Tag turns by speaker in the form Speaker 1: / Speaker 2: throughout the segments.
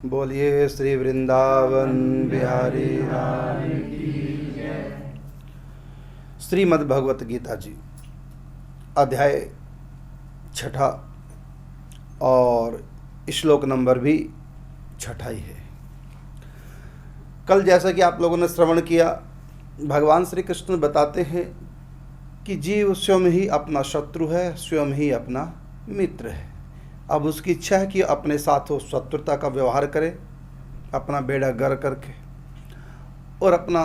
Speaker 1: बोलिए श्री वृंदावन बिहारी लाल की जय। श्रीमद् भगवत गीता जी अध्याय 6 और श्लोक नंबर भी 6 ही है। कल जैसा कि आप लोगों ने श्रवण किया, भगवान श्री कृष्ण बताते हैं कि जीव स्वयं ही अपना शत्रु है, स्वयं ही अपना मित्र है। अब उसकी इच्छा है कि अपने साथ वो शत्रुता का व्यवहार करे, अपना बेड़ा गर्क करके, और अपना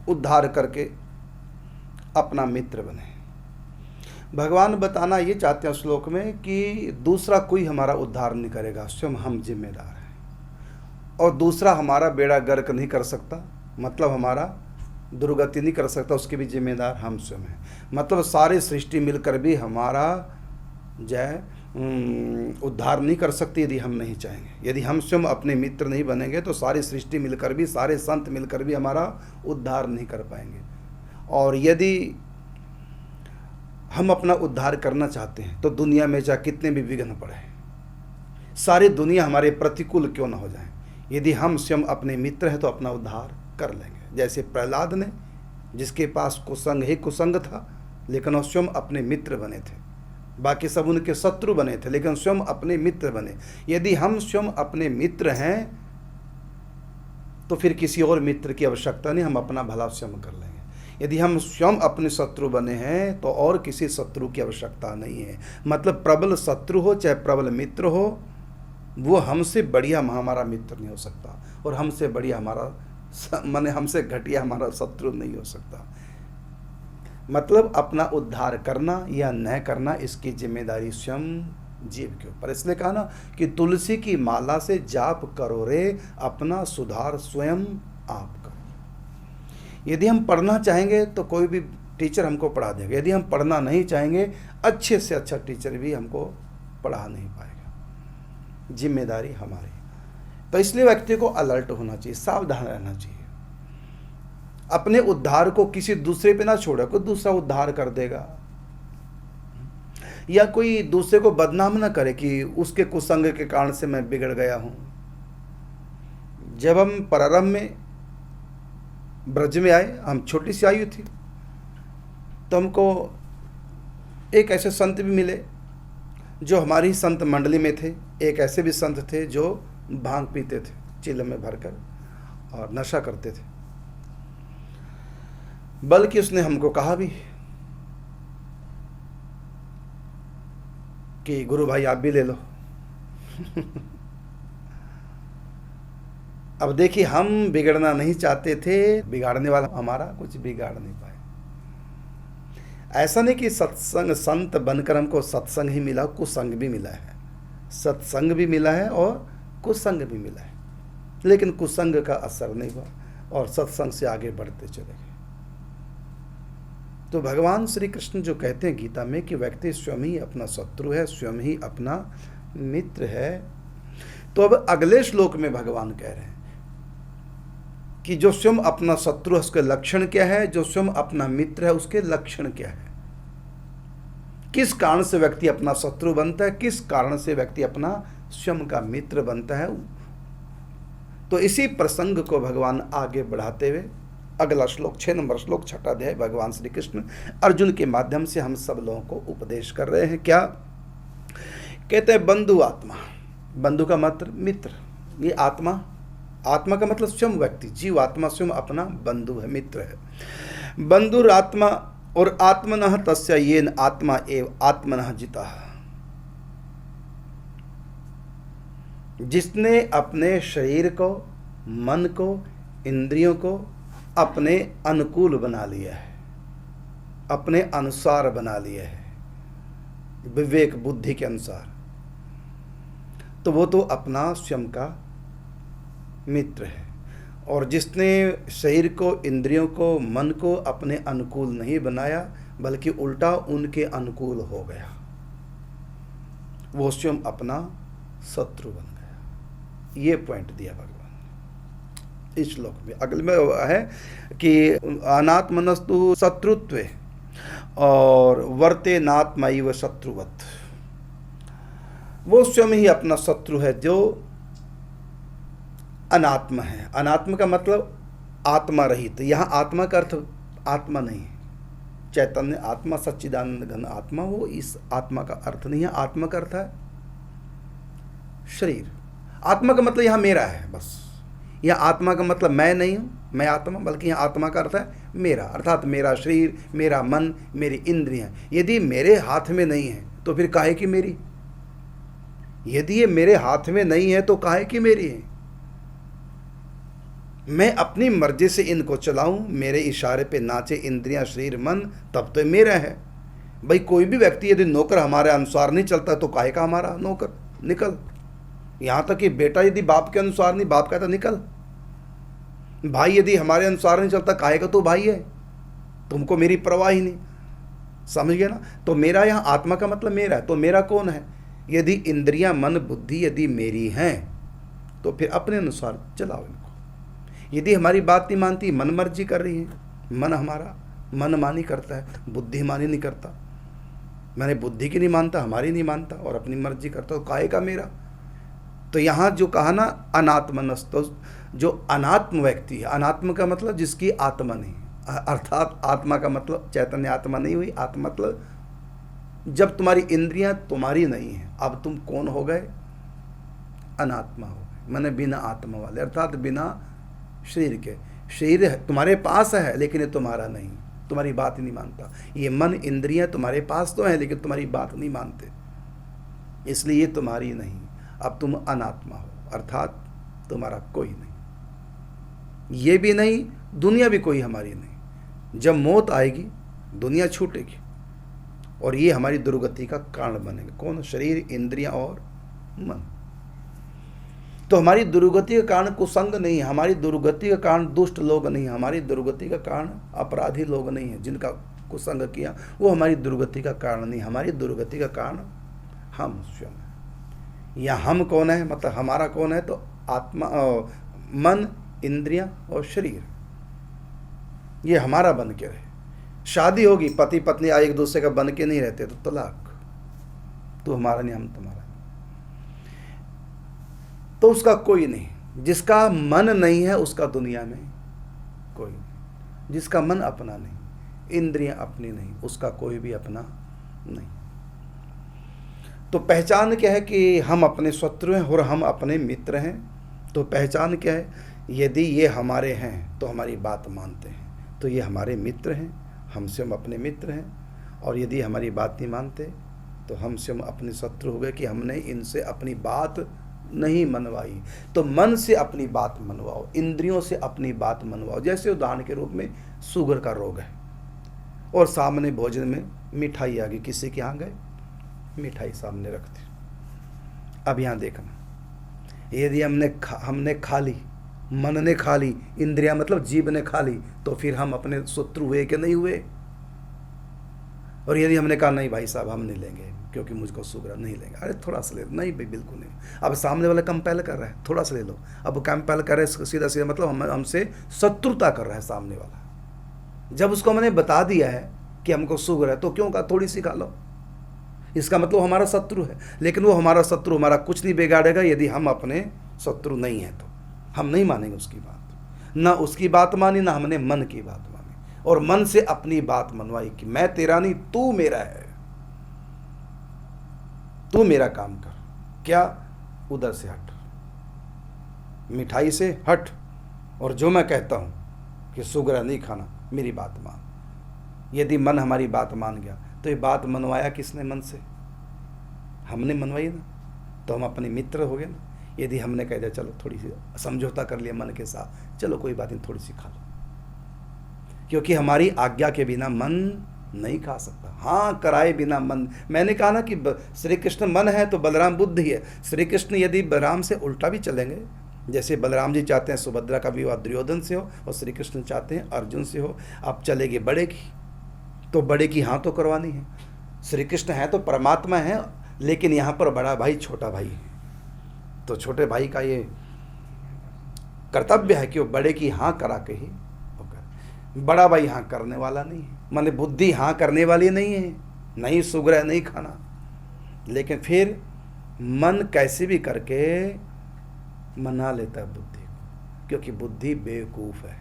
Speaker 1: उद्धार करके अपना मित्र बने। भगवान बताना ये चाहते हैं श्लोक में कि दूसरा कोई हमारा उद्धार नहीं करेगा, स्वयं हम जिम्मेदार हैं। और दूसरा हमारा बेड़ा गर्क नहीं कर सकता, मतलब हमारा दुर्गति नहीं कर सकता, उसके भी जिम्मेदार हम स्वयं हैं। मतलब सारी सृष्टि मिलकर भी हमारा उद्धार नहीं कर सकती यदि हम नहीं चाहेंगे। यदि हम स्वयं अपने मित्र नहीं बनेंगे तो सारी सृष्टि मिलकर भी, सारे संत मिलकर भी हमारा उद्धार नहीं कर पाएंगे। और यदि हम अपना उद्धार करना चाहते हैं तो दुनिया में चाहे कितने भी विघ्न पड़े, सारी दुनिया हमारे प्रतिकूल क्यों ना हो जाए, यदि हम स्वयं अपने मित्र हैं तो अपना उद्धार कर लेंगे। जैसे प्रहलाद ने, जिसके पास कुसंग ही कुसंग था, लेकिन वो स्वयं अपने मित्र बने थे। बाकी सब उनके शत्रु बने थे, लेकिन स्वयं अपने मित्र बने। यदि हम स्वयं अपने मित्र हैं तो फिर किसी और मित्र की आवश्यकता नहीं, हम अपना भला स्वयं कर लेंगे। यदि हम स्वयं अपने शत्रु बने हैं तो और किसी शत्रु की आवश्यकता नहीं है। मतलब प्रबल शत्रु हो चाहे प्रबल मित्र हो, वो हमसे बढ़िया हमारा मित्र नहीं हो सकता, और हमसे बढ़िया हमसे घटिया हमारा शत्रु नहीं हो सकता। मतलब अपना उद्धार करना या न करना, इसकी जिम्मेदारी स्वयं जीव के ऊपर। इसलिए कहा ना कि तुलसी की माला से जाप करो रे, अपना सुधार स्वयं आप करो। यदि हम पढ़ना चाहेंगे तो कोई भी टीचर हमको पढ़ा देगा, यदि हम पढ़ना नहीं चाहेंगे अच्छे से अच्छा टीचर भी हमको पढ़ा नहीं पाएगा। जिम्मेदारी हमारी। तो इसलिए व्यक्ति को अलर्ट होना चाहिए, सावधान रहना चाहिए। अपने उद्धार को किसी दूसरे पे ना छोड़े, कोई दूसरा उद्धार कर देगा। या कोई दूसरे को बदनाम ना करे कि उसके कुसंग के कारण से मैं बिगड़ गया हूं। जब हम प्रारंभ में ब्रज में आए, हम छोटी सी आयु थी, तो हमको एक ऐसे संत भी मिले जो हमारी संत मंडली में थे। एक ऐसे भी संत थे जो भांग पीते थे चिल्लम में भरकर और नशा करते थे। बल्कि उसने हमको कहा भी कि गुरु भाई आप भी ले लो। अब देखिए, हम बिगड़ना नहीं चाहते थे, बिगाड़ने वाला हमारा कुछ बिगाड़ नहीं पाए। ऐसा नहीं कि सत्संग संत बनकर हमको सत्संग ही मिला, कुसंग भी मिला है। सत्संग भी मिला है और कुसंग भी मिला है, लेकिन कुसंग का असर नहीं हुआ और सत्संग से आगे बढ़ते चले गए। तो भगवान श्री कृष्ण जो कहते हैं गीता में कि व्यक्ति स्वयं ही अपना शत्रु है, स्वयं ही अपना मित्र है। तो अब अगले श्लोक में भगवान कह रहे हैं कि जो स्वयं अपना शत्रु है उसके लक्षण क्या है, जो स्वयं अपना मित्र है उसके लक्षण क्या है। किस कारण से व्यक्ति अपना शत्रु बनता है, किस कारण से व्यक्ति अपना स्वयं का मित्र बनता है। तो इसी प्रसंग को भगवान आगे बढ़ाते हुए अगला श्लोक 6 नंबर श्लोक 6 अध्याय भगवान श्री कृष्ण अर्जुन के माध्यम से हम सब लोगों को उपदेश कर रहे हैं। क्या कहते हैं? बंधु आत्मा। बंधु का मतलब मित्र। ये आत्मा का मतलब स्वयं व्यक्ति, जीव आत्मा स्वयं अपना बंधु है, मित्र है। बंधुर आत्मा और आत्मनः तस्य येन आत्मा एव आत्मनः जितः। जिसने अपने शरीर को, मन को, इंद्रियों को अपने अनुकूल बना लिया है, अपने अनुसार बना लिया है, विवेक बुद्धि के अनुसार, तो वो तो अपना स्वयं का मित्र है। और जिसने शरीर को, इंद्रियों को, मन को अपने अनुकूल नहीं बनाया बल्कि उल्टा उनके अनुकूल हो गया, वो स्वयं अपना शत्रु बन गया। ये पॉइंट दिया भगवान इस श्लोक में। अगले में है कि अनात्मनस्तु शत्रुत्वे और वर्ते नात्मैव शत्रुवत्। वो स्वयं ही अपना शत्रु है जो अनात्म है। अनात्म का मतलब आत्मा रहित। यहाँ आत्मा का अर्थ आत्मा नहीं है, चैतन्य आत्मा, सच्चिदानंद घन आत्मा, वो इस आत्मा का अर्थ नहीं है। आत्मा का अर्थ है शरीर। आत्मा का मतलब यहाँ मेरा है, बस। यहाँ आत्मा का मतलब मैं नहीं हूँ, मैं आत्मा, बल्कि यहाँ आत्मा का अर्थ है मेरा, अर्थात मेरा शरीर, मेरा मन, मेरी इंद्रियां। यदि मेरे हाथ में नहीं है तो फिर काहे की मेरी? यदि ये मेरे हाथ में नहीं है तो काहे की मेरी है? मैं अपनी मर्जी से इनको चलाऊं, मेरे इशारे पे नाचे इंद्रियां, शरीर, मन, तब तो मेरा है। भाई कोई भी व्यक्ति यदि नौकर हमारे अनुसार नहीं चलता तो काहे का हमारा नौकर? निकल। यहाँ तक कि बेटा यदि बाप के अनुसार नहीं, बाप कहता निकल। भाई यदि हमारे अनुसार नहीं चलता, काहे का तो भाई है, तुमको मेरी परवाह ही नहीं। समझ गया ना? तो मेरा यहाँ आत्मा का मतलब मेरा है। तो मेरा कौन है? यदि इंद्रियां, मन, बुद्धि यदि मेरी हैं तो फिर अपने अनुसार चलाओ इनको। यदि हमारी बात नहीं मानती, मन मर्जी कर रही है, मन हमारा मनमानी करता है, बुद्धिमानी नहीं करता। मैंने बुद्धि की नहीं मानता, हमारी नहीं मानता और अपनी मर्जी करता, तो काहे का मेरा? तो यहाँ जो कहा ना अनात्मनस्तो, जो अनात्म व्यक्ति है, अनात्म का मतलब जिसकी आत्मा नहीं, अर्थात आत्मा का मतलब चैतन्य आत्मा नहीं हुई। आत्मा मतलब जब तुम्हारी इंद्रियां तुम्हारी नहीं है, अब तुम कौन हो गए? अनात्मा हो गए, मैंने बिना आत्मा वाले, अर्थात बिना शरीर के। शरीर तुम्हारे पास है लेकिन ये तुम्हारा नहीं, तुम्हारी बात ही नहीं मानता। ये मन, इंद्रियां तुम्हारे पास तो हैं लेकिन तुम्हारी बात नहीं मानते, इसलिए ये तुम्हारी नहीं। अब तुम अनात्मा हो, अर्थात तुम्हारा कोई नहीं, ये भी नहीं, दुनिया भी कोई हमारी नहीं। जब मौत आएगी दुनिया छूटेगी और ये हमारी दुर्गति का कारण बनेगा। कौन? शरीर, इंद्रियां और मन। तो हमारी दुर्गति का कारण कुसंग नहीं है, हमारी दुर्गति का कारण दुष्ट लोग नहीं है, हमारी दुर्गति का कारण अपराधी लोग नहीं है जिनका कुसंग किया, वो हमारी दुर्गति का कारण नहीं। हमारी दुर्गति का कारण हम स्वयं। या हम कौन है? मतलब हमारा कौन है? तो आत्मा, मन, इंद्रियां और शरीर, ये हमारा बन के रहे। शादी होगी, पति पत्नी एक दूसरे का बन के नहीं रहते तो तलाक। तो हमारा नहीं, हम तुम्हारा। तो उसका कोई नहीं। जिसका मन नहीं है उसका दुनिया में कोई नहीं। जिसका मन अपना नहीं, इंद्रियां अपनी नहीं, उसका कोई भी अपना नहीं। तो पहचान क्या है कि हम अपने शत्रु हैं और हम अपने मित्र हैं। तो पहचान क्या है? यदि ये हमारे हैं तो हमारी बात मानते हैं, तो ये हमारे मित्र हैं, हम स्वयं अपने मित्र हैं। और यदि हमारी बात नहीं मानते तो हम स्वयं अपने शत्रु हो गए कि हमने इनसे अपनी बात नहीं मनवाई। तो मन से अपनी बात मनवाओ, इंद्रियों से अपनी बात मनवाओ। जैसे उदाहरण के रूप में शुगर का रोग है और सामने भोजन में मिठाई आ गई, किसी के यहाँ गए, मिठाई सामने रखते। अब यहाँ देखना, यदि हमने खा ली, मन ने खा ली, इंद्रिया मतलब जीभ ने खा ली, तो फिर हम अपने शत्रु हुए कि नहीं हुए? और यदि हमने कहा नहीं भाई साहब हम नहीं लेंगे क्योंकि मुझको शुगर, नहीं लेंगे, अरे थोड़ा सा ले लो, नहीं भाई बिल्कुल नहीं। अब सामने वाला कंपेल कर रहा है, थोड़ा सा ले लो, अब कंपेल कर रहा है, सीधा सीधा मतलब हमसे शत्रुता कर रहा है सामने वाला। जब उसको मैंने बता दिया है कि हमको शुगर है तो क्यों कहा थोड़ी सी खा लो, इसका मतलब हमारा शत्रु है। लेकिन वो हमारा शत्रु हमारा कुछ नहीं बिगाड़ेगा यदि हम अपने शत्रु नहीं हैं तो हम नहीं मानेंगे उसकी बात। ना उसकी बात मानी, ना हमने मन की बात मानी, और मन से अपनी बात मनवाई कि मैं तेरा नहीं, तू मेरा है, तू मेरा काम कर। क्या? उधर से हट, मिठाई से हट, और जो मैं कहता हूं कि शुगर नहीं खाना, मेरी बात मान। यदि मन हमारी बात मान गया तो ये बात मनवाया किसने? मन से हमने मनवाई ना, तो हम अपने मित्र हो गए ना। यदि हमने कह दिया चलो थोड़ी सी समझौता कर लिया मन के साथ, चलो कोई बात नहीं थोड़ी सी खा लो, क्योंकि हमारी आज्ञा के बिना मन नहीं खा सकता। हाँ, कराए बिना मन। मैंने कहा ना कि श्री कृष्ण मन है तो बलराम बुद्धि है। श्री कृष्ण यदि बलराम से उल्टा भी चलेंगे, जैसे बलराम जी चाहते हैं सुभद्रा का विवाह दुर्योधन से हो और श्री कृष्ण चाहते हैं अर्जुन से हो, अब चलेगी बड़े की, तो बड़े की हाँ तो करवानी है। श्री कृष्ण है तो परमात्मा है, लेकिन यहाँ पर बड़ा भाई छोटा भाई है, तो छोटे भाई का ये कर्तव्य है कि वो बड़े की हाँ करा के ही होकर। बड़ा भाई हाँ करने वाला नहीं है, माने बुद्धि हाँ करने वाली नहीं है, नहीं शुगर है नहीं खाना, लेकिन फिर मन कैसे भी करके मना लेता है बुद्धि को, क्योंकि बुद्धि बेवकूफ है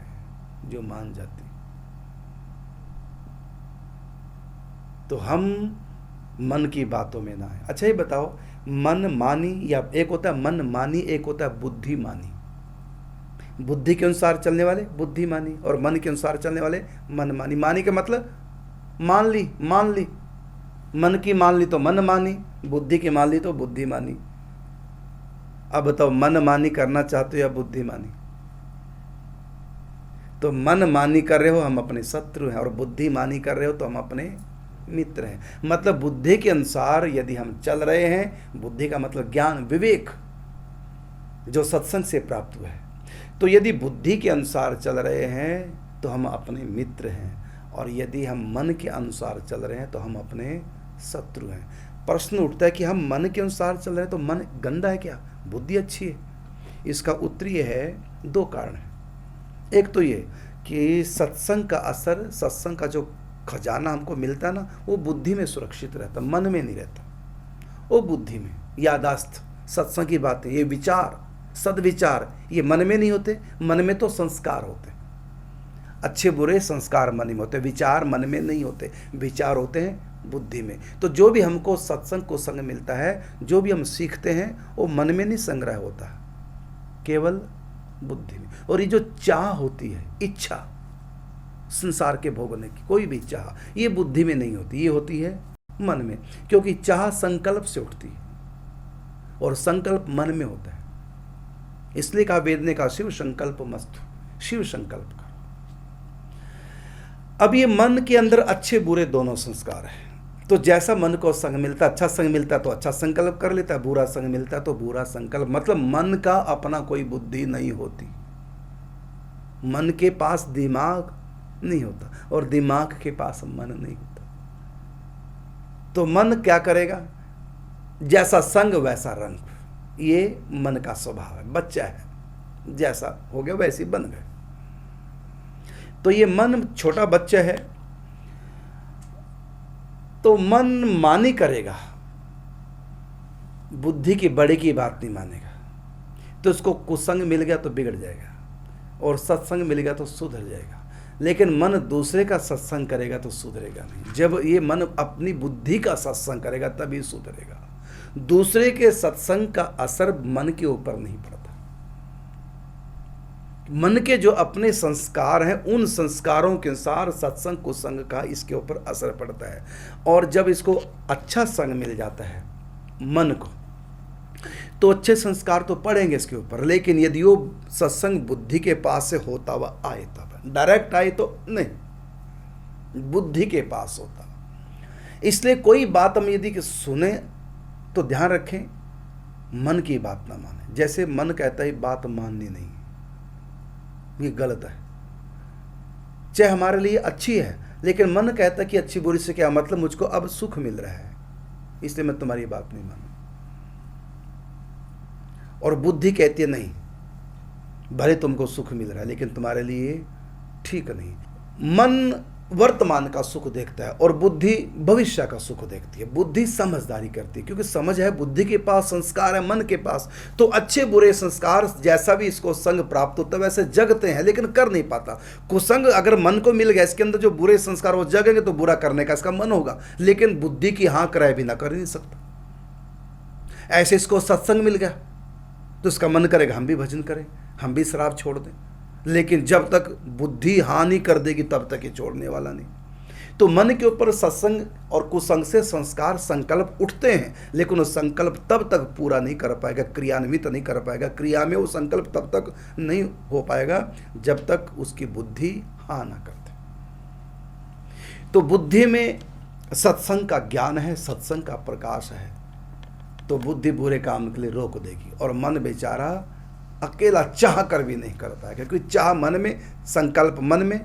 Speaker 1: जो मान जाती। तो हम मन की बातों में ना आए। अच्छा ये बताओ, मन मानी या एक होता है मन मानी, एक होता है बुद्धि मानी। बुद्धि के अनुसार चलने वाले बुद्धि मानी और मन के अनुसार चलने वाले मन मानी। मानी का मतलब मान ली, मान ली। मन की मान ली तो मन मानी, बुद्धि की मान ली तो बुद्धि मानी। अब बताओ, मन मानी करना चाहते हो या बुद्धि मानी? तो मन मानी कर रहे हो हम अपने शत्रु हैं, और बुद्धि मानी कर रहे हो तो हम अपने मित्र हैं। मतलब बुद्धि के अनुसार यदि हम चल रहे हैं, बुद्धि का मतलब ज्ञान विवेक जो सत्संग से प्राप्त हुआ है, तो यदि बुद्धि के अनुसार चल रहे हैं तो हम अपने मित्र हैं, और यदि हम मन के अनुसार चल रहे हैं तो हम अपने शत्रु हैं। प्रश्न उठता है कि हम मन के अनुसार चल रहे हैं तो मन गंदा है क्या, बुद्धि अच्छी है? इसका उत्तर ये है, दो कारण है। एक तो ये कि सत्संग का असर, सत्संग का जो खजाना हमको मिलता है ना, वो बुद्धि में सुरक्षित रहता, मन में नहीं रहता। वो बुद्धि में यादाश्त, सत्संग की बातें, ये विचार, सदविचार, ये मन में नहीं होते। मन में तो संस्कार होते, अच्छे बुरे संस्कार मन में होते, विचार मन में नहीं होते, विचार होते हैं बुद्धि में। तो जो भी हमको सत्संग को संग मिलता है, जो भी हम सीखते हैं, वो मन में नहीं संग्रह होता, केवल बुद्धि में। और ये जो चाह होती है, इच्छा संसार के भोगने की, कोई भी चाह, ये बुद्धि में नहीं होती, ये होती है मन में। क्योंकि चाह संकल्प से उठती है और संकल्प मन में होता है। इसलिए कहा वेद ने कहा शिव संकल्प मस्तु, शिव संकल्प करो। अब ये मन के अंदर अच्छे बुरे दोनों संस्कार हैं। तो जैसा मन को संग मिलता, अच्छा संग मिलता तो अच्छा संकल्प कर लेता है, बुरा संग मिलता तो बुरा संकल्प। मतलब मन का अपना कोई बुद्धि नहीं होती, मन के पास दिमाग नहीं होता और दिमाग के पास मन नहीं होता। तो मन क्या करेगा, जैसा संग वैसा रंग, ये मन का स्वभाव है। बच्चा है, जैसा हो गया वैसे बन गए। तो ये मन छोटा बच्चा है, तो मन मानी करेगा, बुद्धि की बड़े की बात नहीं मानेगा। तो उसको कुसंग मिल गया तो बिगड़ जाएगा, और सत्संग मिल गया तो सुधर जाएगा। लेकिन मन दूसरे का सत्संग करेगा तो सुधरेगा नहीं। जब ये मन अपनी बुद्धि का सत्संग करेगा तभी सुधरेगा। दूसरे के सत्संग का असर मन के ऊपर नहीं पड़ता। मन के जो अपने संस्कार हैं, उन संस्कारों के अनुसार सत्संग कुसंग का इसके ऊपर असर पड़ता है। और जब इसको अच्छा संग मिल जाता है मन को, तो अच्छे संस्कार तो पड़ेंगे इसके ऊपर। लेकिन यदि वो सत्संग बुद्धि के पास से होता हुआ आए, तब डायरेक्ट आए तो नहीं, बुद्धि के पास होता। इसलिए कोई बात हम यदि सुने तो ध्यान रखें, मन की बात ना माने। जैसे मन कहता है बात माननी नहीं, ये गलत है। चाहे हमारे लिए अच्छी है, लेकिन मन कहता कि अच्छी बुरी से क्या मतलब, मुझको अब सुख मिल रहा है इसलिए मैं तुम्हारी बात नहीं मानू। और बुद्धि कहती है नहीं, भले तुमको सुख मिल रहा है लेकिन तुम्हारे लिए ठीक नहीं। मन वर्तमान का सुख देखता है और बुद्धि भविष्य का सुख देखती है। बुद्धि समझदारी करती है, क्योंकि समझ है, बुद्धि के पास संस्कार है, मन के पास। तो अच्छे बुरे संस्कार जैसा भी इसको संग प्राप्त होता है वैसे जगते हैं, लेकिन कर नहीं पाता। कुसंग अगर मन को मिल गया, इसके अंदर जो बुरे संस्कार वो जगेंगे तो बुरा करने का इसका मन होगा, लेकिन बुद्धि की हाँ कराए बिना कर ही नहीं सकता। ऐसे इसको सत्संग मिल गया तो इसका मन करेगा हम भी भजन करें, हम भी शराब छोड़ दें। लेकिन जब तक बुद्धि हानि कर देगी तब तक ये छोड़ने वाला नहीं। तो मन के ऊपर सत्संग और कुसंग से संस्कार संकल्प उठते हैं, लेकिन वो संकल्प तब तक पूरा नहीं कर पाएगा, क्रियान्वित नहीं कर पाएगा। क्रिया में वो संकल्प तब तक नहीं हो पाएगा जब तक उसकी बुद्धि हाँ ना करते। तो बुद्धि में सत्संग का ज्ञान है, सत्संग का प्रकाश है, तो बुद्धि बुरे काम के लिए रोक देगी। और मन बेचारा अकेला चाह कर भी नहीं कर पाएगा, क्योंकि चाह मन में, संकल्प मन में,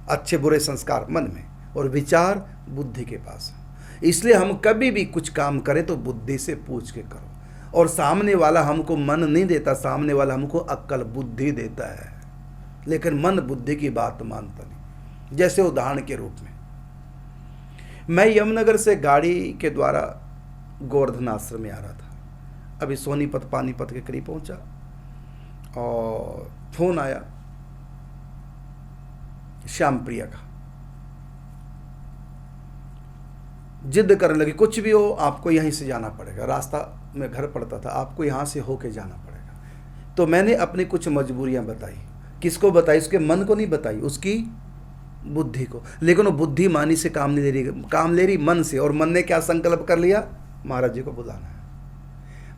Speaker 1: अच्छे बुरे संस्कार मन में, और विचार बुद्धि के पास है। इसलिए हम कभी भी कुछ काम करें तो बुद्धि से पूछ के करो। और सामने वाला हमको मन नहीं देता, सामने वाला हमको अक्ल बुद्धि देता है, लेकिन मन बुद्धि की बात मानता नहीं। जैसे उदाहरण के रूप में, मैं यमुनगर से गाड़ी के द्वारा गोवर्धन आश्रम में आ रहा था। अभी सोनीपत पानीपत के करीब पहुंचा और फोन आया श्याम प्रिया का। जिद करने लगी, कुछ भी हो आपको यहीं से जाना पड़ेगा, रास्ता में घर पड़ता था, आपको यहाँ से होके जाना पड़ेगा। तो मैंने अपनी कुछ मजबूरियां बताई। किसको बताई? उसके मन को नहीं बताई, उसकी बुद्धि को। लेकिन वो बुद्धिमानी से काम नहीं ले रही, काम ले रही मन से। और मन ने क्या संकल्प कर लिया? महाराज जी को बुलाना है।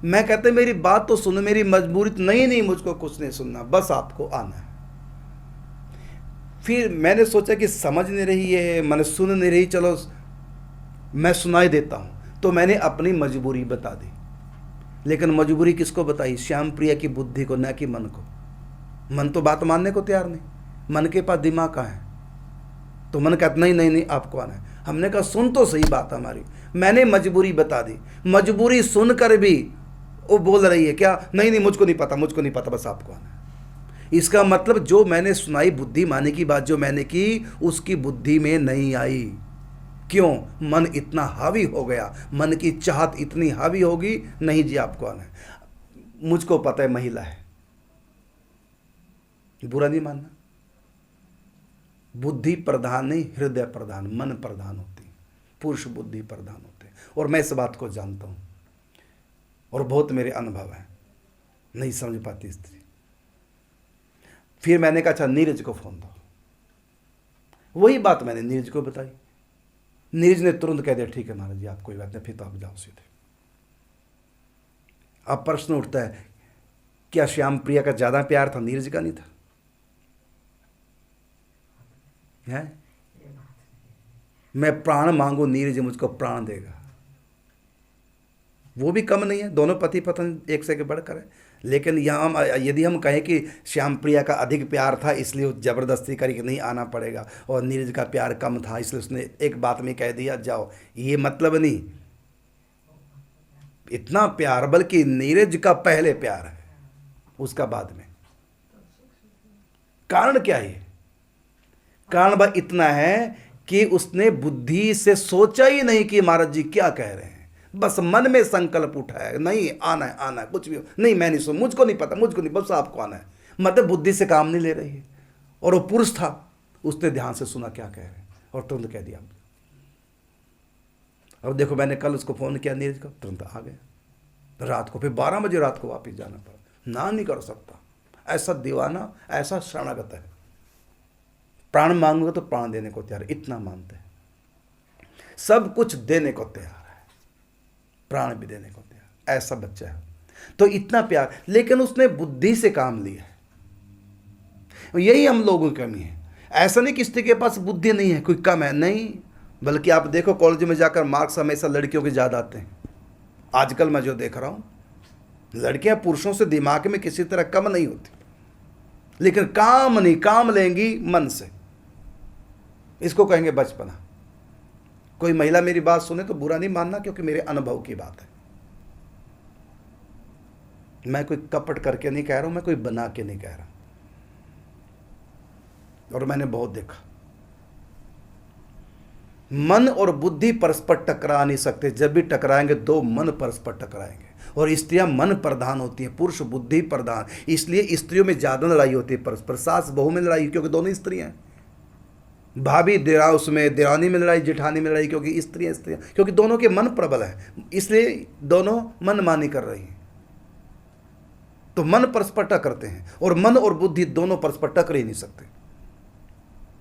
Speaker 1: मैं कहते मेरी बात तो सुनो, मेरी मजबूरी तो नहीं, मुझको कुछ नहीं सुनना, बस आपको आना है। फिर मैंने सोचा कि समझ नहीं रही है, मैंने सुन नहीं रही, चलो मैं सुनाई देता हूं। तो मैंने अपनी मजबूरी बता दी। लेकिन मजबूरी किसको बताई? श्याम प्रिया की बुद्धि को, न कि मन को। मन तो बात मानने को तैयार नहीं, मन के पास दिमाग कहाँ है। तो मन कहता नहीं आपको आना है। हमने कहा सुन तो सही बात हमारी। मैंने मजबूरी बता दी। मजबूरी सुनकर भी वो बोल रही है क्या? नहीं मुझको नहीं पता, बस आपको आना है। इसका मतलब जो मैंने सुनाई बुद्धिमानी की बात जो मैंने की, उसकी बुद्धि में नहीं आई। क्यों? मन इतना हावी हो गया, मन की चाहत इतनी हावी होगी, नहीं जी आपको आना है। मुझको पता है महिला है, बुरा नहीं मानना। बुद्धि प्रधान नहीं, हृदय प्रधान, मन प्रधान होती है। पुरुष बुद्धि प्रधान होते हैं। और मैं इस बात को जानता हूं और बहुत मेरे अनुभव है, नहीं समझ पाती स्त्री। फिर मैंने कहा अच्छा नीरज को फोन दो। वही बात मैंने नीरज को बताई। नीरज ने तुरंत कह दिया ठीक है महाराज जी, आप कोई बात नहीं, फिर तो आप जाओ सीधे। अब प्रश्न उठता है, क्या श्याम प्रिया का ज्यादा प्यार था, नीरज का नहीं था? है? मैं प्राण मांगू, नीरज मुझको प्राण देगा, वो भी कम नहीं है। दोनों पति पत्नी एक से बढ़कर है। लेकिन यहाँ यदि हम कहें कि श्याम प्रिया का अधिक प्यार था इसलिए वो जबरदस्ती करी कि नहीं आना पड़ेगा, और नीरज का प्यार कम था इसलिए उसने एक बात में कह दिया जाओ, ये मतलब नहीं। इतना प्यार, बल्कि नीरज का पहले प्यार है, उसका बाद में। कारण क्या है? कारण बस इतना है कि उसने बुद्धि से सोचा ही नहीं कि महाराज जी क्या कह रहे हैं। बस मन में संकल्प उठाया, नहीं आना है, कुछ भी हो, नहीं मैं नहीं सुन, मुझको नहीं पता, बस आपको आना है। मतलब बुद्धि से काम नहीं ले रही है। और वो पुरुष था, उसने ध्यान से सुना क्या कह रहे हैं और तुरंत कह दिया। अब देखो मैंने कल उसको फोन किया नीरज को, तुरंत आ गया। रात को फिर 12 बजे रात को वापिस जाना पड़ा। ना नहीं कर सकता, ऐसा दीवाना, ऐसा शरणागत है। प्राण मांगूंगा तो प्राण देने को तैयार, इतना मानते हैं। सब कुछ देने को तैयार है, प्राण भी देने को तैयार, ऐसा बच्चा है। तो इतना प्यार, लेकिन उसने बुद्धि से काम लिया है। यही हम लोगों की कमी है। ऐसा नहीं कि स्त्री के पास बुद्धि नहीं है, कोई कम है, नहीं। बल्कि आप देखो कॉलेज में जाकर मार्क्स हमेशा लड़कियों के ज़्यादा आते हैं। आजकल मैं जो देख रहा हूँ, लड़कियां पुरुषों से दिमाग में किसी तरह कम नहीं होती, लेकिन काम नहीं, काम लेंगी मन से। इसको कहेंगे बचपना। कोई महिला मेरी बात सुने तो बुरा नहीं मानना, क्योंकि मेरे अनुभव की बात है। मैं कोई कपट करके नहीं कह रहा हूं, मैं कोई बना के नहीं कह रहा। और मैंने बहुत देखा, मन और बुद्धि परस्पर टकरा नहीं सकते। जब भी टकराएंगे दो मन परस्पर टकराएंगे। और स्त्रियां मन प्रधान होती हैं, पुरुष बुद्धि प्रधान। इसलिए स्त्रियों में ज्यादा लड़ाई होती है परस्पर। सास बहू में लड़ाई क्योंकि दोनों स्त्रियां हैं। भाभी उसमें देरानी में लड़ाई, जेठानी में लड़ाई क्योंकि स्त्रियां, क्योंकि दोनों के मन प्रबल है, इसलिए दोनों मनमानी कर रही हैं। तो मन परस्पर टकरते हैं, और मन और बुद्धि दोनों परस्पर टकर ही नहीं सकते।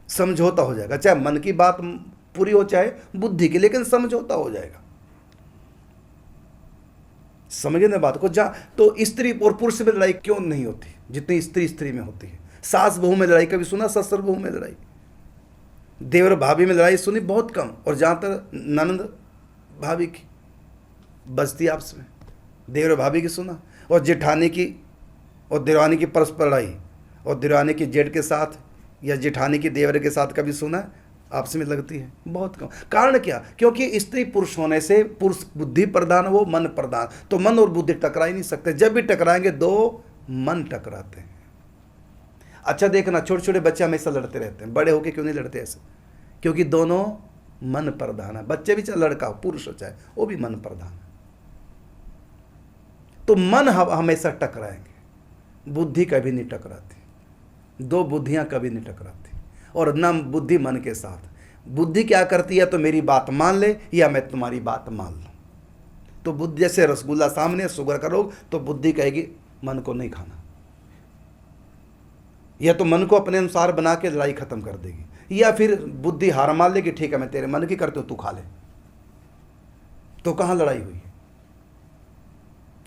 Speaker 1: समझौता हो जाएगा, चाहे मन की बात पूरी हो चाहे बुद्धि की, लेकिन समझौता हो जाएगा। समझे ना बात को? तो स्त्री और पुरुष में लड़ाई क्यों नहीं होती जितनी स्त्री में होती है? सास बहू में लड़ाई कभी सुना? ससुर बहू में लड़ाई, देवर भाभी में लड़ाई सुनी बहुत कम। और जहां तक ननद भाभी की बजती आपस में, देवर भाभी की सुना। और जेठानी की और देवरानी की परस्पर लड़ाई, और देवरानी की जेठ के साथ या जेठानी की देवर के साथ कभी सुना? आपस में लगती है बहुत कम। कारण क्या? क्योंकि स्त्री पुरुष होने से, पुरुष बुद्धि प्रधान, वो मन प्रधान, तो मन और बुद्धि टकरा ही नहीं सकते। जब भी टकराएंगे दो मन टकराते हैं। अच्छा देखना, छोटे छोटे बच्चे हमेशा लड़ते रहते हैं, बड़े होके क्यों नहीं लड़ते ऐसे? क्योंकि दोनों मन प्रधान है। बच्चे भी चाहे लड़का हो, पुरुष हो, चाहे वो भी मन प्रधान है। तो मन हमेशा टकराएंगे, बुद्धि कभी नहीं टकराती। दो बुद्धियां कभी नहीं टकराती, और न बुद्धि मन के साथ। बुद्धि क्या करती है, तो मेरी बात मान ले या मैं तुम्हारी बात मान लूँ। तो बुद्धि, जैसे रसगुल्ला सामने शुगर का रोग, तो बुद्धि कहेगी मन को नहीं खाना, या तो मन को अपने अनुसार बना के लड़ाई खत्म कर देगी, या फिर बुद्धि हार मान लेगी, ठीक है मैं तेरे मन की करती हूँ, तू खा ले। तो कहाँ लड़ाई हुई?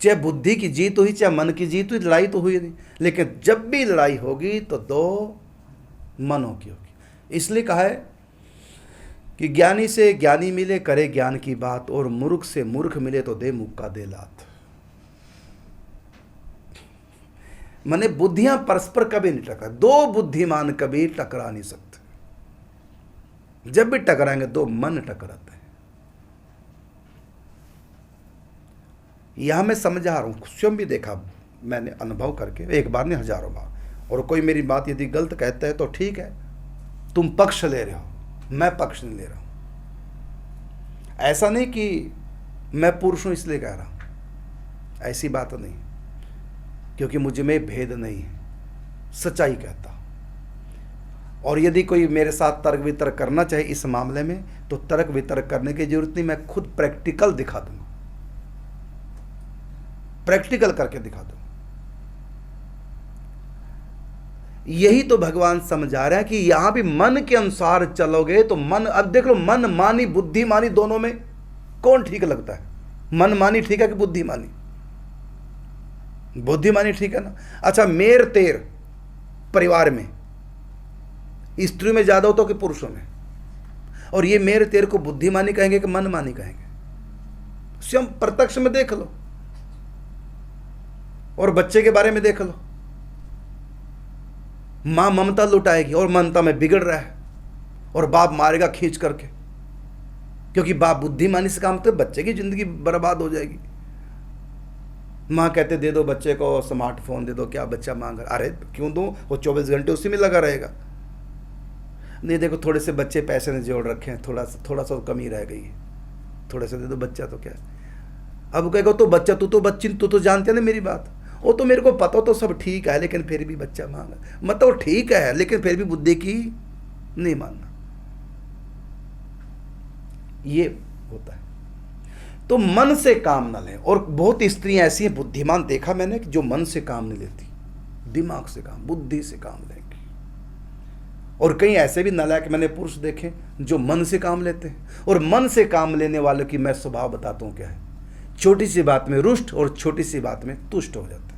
Speaker 1: चाहे बुद्धि की जीत हुई चाहे मन की जीत हुई, लड़ाई तो हुई नहीं। लेकिन जब भी लड़ाई होगी तो दो मनों की होगी। इसलिए कहा है कि ज्ञानी से ज्ञानी मिले करे ज्ञान की बात, और मूर्ख से मूर्ख मिले तो दे मुक्का दे लात। माने बुद्धियां परस्पर कभी नहीं टकरा, दो बुद्धिमान कभी टकरा नहीं सकते। जब भी टकराएंगे दो मन टकराते हैं। यहां मैं समझा रहा हूं, स्वयं भी देखा मैंने, अनुभव करके, एक बार नहीं हजारों बार। और कोई मेरी बात यदि गलत कहता है तो ठीक है, तुम पक्ष ले रहे हो, मैं पक्ष नहीं ले रहा हूं। ऐसा नहीं कि मैं पुरुष हूं इसलिए कह रहा हूं, ऐसी बात नहीं, क्योंकि मुझ में भेद नहीं है, सच्चाई कहता। और यदि कोई मेरे साथ तर्क वितर्क करना चाहे इस मामले में, तो तर्क वितर्क करने की जरूरत नहीं, मैं खुद प्रैक्टिकल दिखा दूंगा, प्रैक्टिकल करके दिखा दूंगा। यही तो भगवान समझा रहे हैं कि यहां भी मन के अनुसार चलोगे तो मन, अब देख लो, मन मानी बुद्धिमानी दोनों में कौन ठीक लगता है? मन मानी ठीक है कि बुद्धिमानी? बुद्धिमानी ठीक है ना। अच्छा, मेर तेर परिवार में स्त्री में ज्यादा होता कि पुरुषों में? और ये मेर तेर को बुद्धिमानी कहेंगे कि मनमानी कहेंगे? स्वयं प्रत्यक्ष में देख लो, और बच्चे के बारे में देख लो। मां ममता लुटाएगी और ममता में बिगड़ रहा है, और बाप मारेगा खींच करके, क्योंकि बाप बुद्धिमानी से काम करते, बच्चे की जिंदगी बर्बाद हो जाएगी। माँ कहते दे दो बच्चे को स्मार्टफोन दे दो, क्या बच्चा मांग रहा? अरे क्यों दूं, वो 24 घंटे उसी में लगा रहेगा। नहीं, देखो थोड़े से बच्चे पैसे ने जोड़ रखे हैं, थोड़ा सा कमी रह गई है, थोड़े से दे दो, बच्चा तो क्या। अब कहेगा तो बच्चा, तू तो जानते हैं ना मेरी बात, वो तो मेरे को पता, तो सब ठीक है, लेकिन फिर भी बच्चा मांगा, मतलब ठीक है लेकिन फिर भी बुद्धि की नहीं मानना, ये होता है। तो मन से काम न लें। और बहुत स्त्रियां ऐसी हैं बुद्धिमान, देखा मैंने, कि जो मन से काम नहीं लेती, दिमाग से काम, बुद्धि से काम लेंगी। और कई ऐसे भी नालायक मैंने पुरुष देखे जो मन से काम लेते हैं। और मन से काम लेने वालों की मैं स्वभाव बताता हूं क्या है, छोटी सी बात में रुष्ट और छोटी सी बात में तुष्ट हो जाते हैं।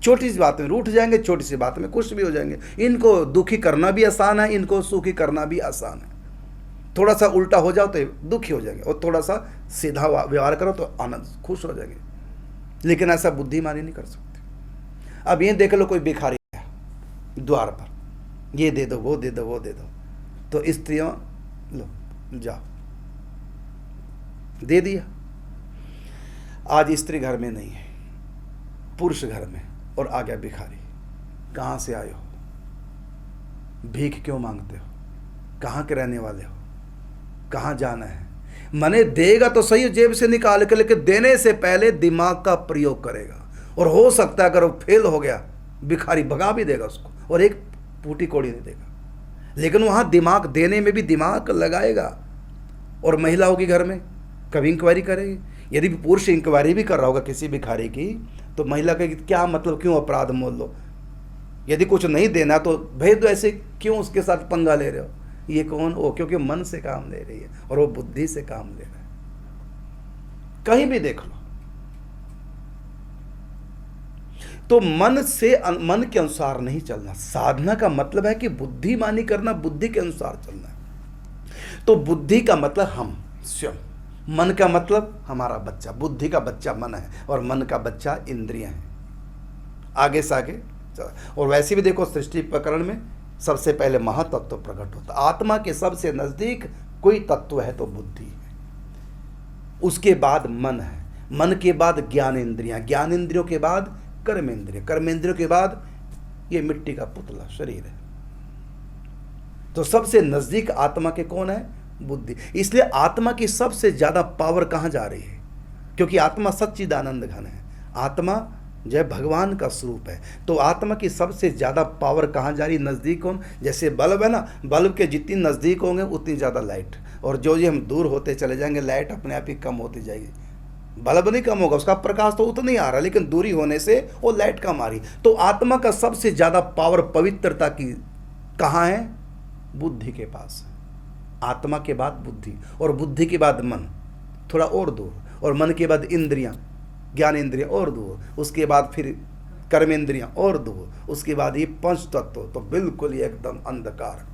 Speaker 1: छोटी सी बात में रूठ जाएंगे, छोटी सी बात में खुश भी हो जाएंगे। इनको दुखी करना भी आसान है, इनको सुखी करना भी आसान है। थोड़ा सा उल्टा हो जाओ तो दुखी हो जाएंगे, और थोड़ा सा सीधा व्यवहार करो तो आनंद खुश हो जाएंगे। लेकिन ऐसा बुद्धिमानी नहीं कर सकते। अब ये देख लो, कोई भिखारी है द्वार पर, ये दे दो, वो दे दो, वो दे दो, तो स्त्रियों लो जाओ, दे दिया। आज स्त्री घर में नहीं है, पुरुष घर में, और आ गया भिखारी। कहाँ से आए हो? भीख क्यों मांगते हो? कहाँ के रहने वाले हो? कहाँ जाना है? मने देगा तो सही, जेब से निकाल के, लेकिन देने से पहले दिमाग का प्रयोग करेगा। और हो सकता है अगर वो फेल हो गया, भिखारी भगा भी देगा उसको, और एक पूटी कोड़ी नहीं देगा। लेकिन वहाँ दिमाग देने में भी दिमाग लगाएगा। और महिला होगी घर में, कभी इंक्वायरी करेगी। यदि पुरुष इंक्वायरी भी कर रहा होगा किसी भिखारी की, तो महिला कहेगी क्या मतलब, क्यों अपराध मोल लो, यदि कुछ नहीं देना तो भेज दो, ऐसे क्यों उसके साथ पंगा ले रहे हो? ये कौन? वो क्योंकि मन से काम ले रही है, और वो बुद्धि से काम ले रहा है। कहीं भी देख लो, तो मन से, मन के अनुसार नहीं चलना। साधना का मतलब है कि बुद्धिमानी करना, बुद्धि के अनुसार चलना है। तो बुद्धि का मतलब हम स्वयं, मन का मतलब हमारा बच्चा, बुद्धि का बच्चा मन है, और मन का बच्चा इंद्रियां हैं। आगे से आगे और वैसे भी देखो, सृष्टि प्रकरण में सबसे पहले महातत्व प्रकट होता। आत्मा के सबसे नजदीक कोई तत्व है तो बुद्धि है, उसके बाद मन है, मन के बाद ज्ञानेंद्रियां, ज्ञानेंद्रियों के बाद कर्मेंद्रिय, कर्मेंद्रियों के बाद ये मिट्टी का पुतला शरीर है। तो सबसे नजदीक आत्मा के कौन है? बुद्धि। इसलिए आत्मा की सबसे ज्यादा पावर कहां जा रही है? क्योंकि आत्मा सच्चिदानंद घन है। आत्मा जो है भगवान का स्वरूप है। तो आत्मा की सबसे ज़्यादा पावर कहाँ जा रही? नज़दीक हो। जैसे बल्ब है ना, बल्ब के जितनी नज़दीक होंगे उतनी ज़्यादा लाइट, और जो हम दूर होते चले जाएंगे लाइट अपने आप ही कम होती जाएगी। बल्ब नहीं कम होगा, उसका प्रकाश तो उतना ही आ रहा है, लेकिन दूरी होने से वो लाइट कम आ रही। तो आत्मा का सबसे ज़्यादा पावर पवित्रता की कहाँ है? बुद्धि के पास। आत्मा के बाद बुद्धि, और बुद्धि के बाद मन थोड़ा और दूर, और मन के बाद इंद्रियां, ज्ञान इंद्रियां और दूर, उसके बाद फिर कर्म इंद्रियां और दूर, उसके बाद ये पंच तत्व, तो बिल्कुल ही एकदम अंधकार।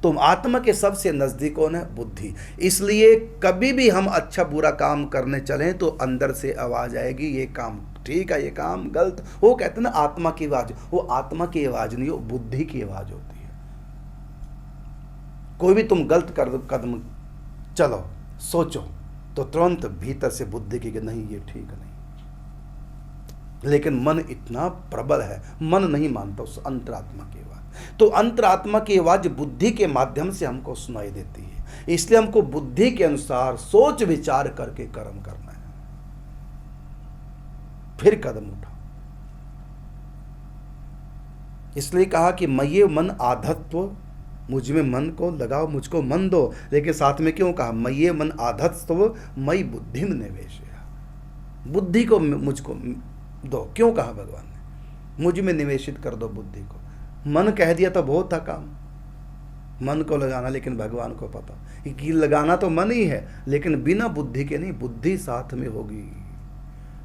Speaker 1: तो आत्मा के सबसे नज़दीक कौन है? बुद्धि। इसलिए कभी भी हम अच्छा बुरा काम करने चलें तो अंदर से आवाज़ आएगी, ये काम ठीक है, ये काम गलत। वो कहते हैं ना आत्मा की आवाज़, वो आत्मा की आवाज़ नहीं, वो बुद्धि की आवाज़ होती है। कोई भी तुम गलत कदम चलो सोचो तो तुरंत भीतर से बुद्धि की नहीं ये ठीक नहीं, लेकिन मन इतना प्रबल है, मन नहीं मानता उस अंतरात्मा की आवाज़। तो अंतरात्मा की आवाज़ बुद्धि के माध्यम से हमको सुनाई देती है, इसलिए हमको बुद्धि के अनुसार सोच विचार करके कर्म करना है, फिर कदम उठाओ। इसलिए कहा कि मय्ये मन आधत्व, मुझ में मन को लगाओ, मुझको मन दो। लेकिन साथ में क्यों कहा? मय्ये मन आधत्स्व मयि बुद्धिम निवेशय, बुद्धि को मुझको दो। क्यों कहा भगवान ने? मुझ में निवेशित कर दो बुद्धि को। मन कह दिया तो बहुत था काम, मन को लगाना, लेकिन भगवान को पता कि लगाना तो मन ही है, लेकिन बिना बुद्धि के नहीं, बुद्धि साथ में होगी,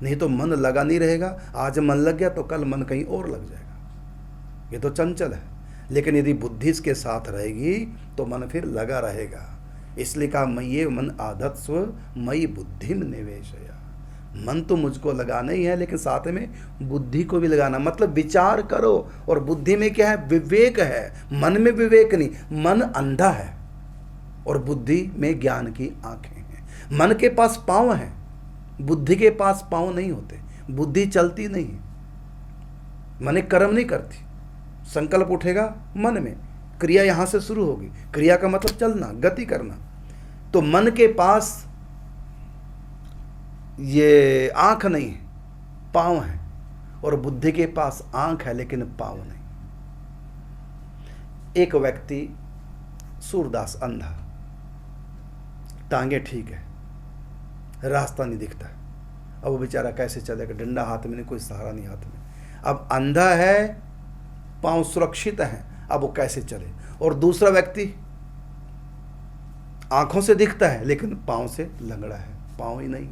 Speaker 1: नहीं तो मन लगा नहीं रहेगा। आज मन लग गया तो कल मन कहीं और लग जाएगा, ये तो चंचल है। लेकिन यदि बुद्धि इसके साथ रहेगी तो मन फिर लगा रहेगा। इसलिए कहा मय्ये मन आधत्स्व मयि बुद्धिम निवेशय, मन तो मुझको लगाना ही है, लेकिन साथ में बुद्धि को भी लगाना, मतलब विचार करो। और बुद्धि में क्या है? विवेक है। मन में विवेक नहीं, मन अंधा है, और बुद्धि में ज्ञान की आंखें हैं। मन के पास पाँव हैं, बुद्धि के पास पाँव नहीं होते, बुद्धि चलती नहीं, मन कर्म नहीं करती। संकल्प उठेगा मन में, क्रिया यहाँ से शुरू होगी, क्रिया का मतलब चलना, गति करना। तो मन के पास ये आंख नहीं है, पाँव है, और बुद्धि के पास आंख है लेकिन पाँव नहीं। एक व्यक्ति सूरदास, अंधा, टांगे ठीक है, रास्ता नहीं दिखता, अब वो बेचारा कैसे चलेगा? डंडा हाथ में नहीं, कोई सहारा नहीं हाथ में। अब अंधा है, पाँव सुरक्षित हैं, अब वो कैसे चले? और दूसरा व्यक्ति आंखों से दिखता है लेकिन पाँव से लंगड़ा है, पाँव ही नहीं,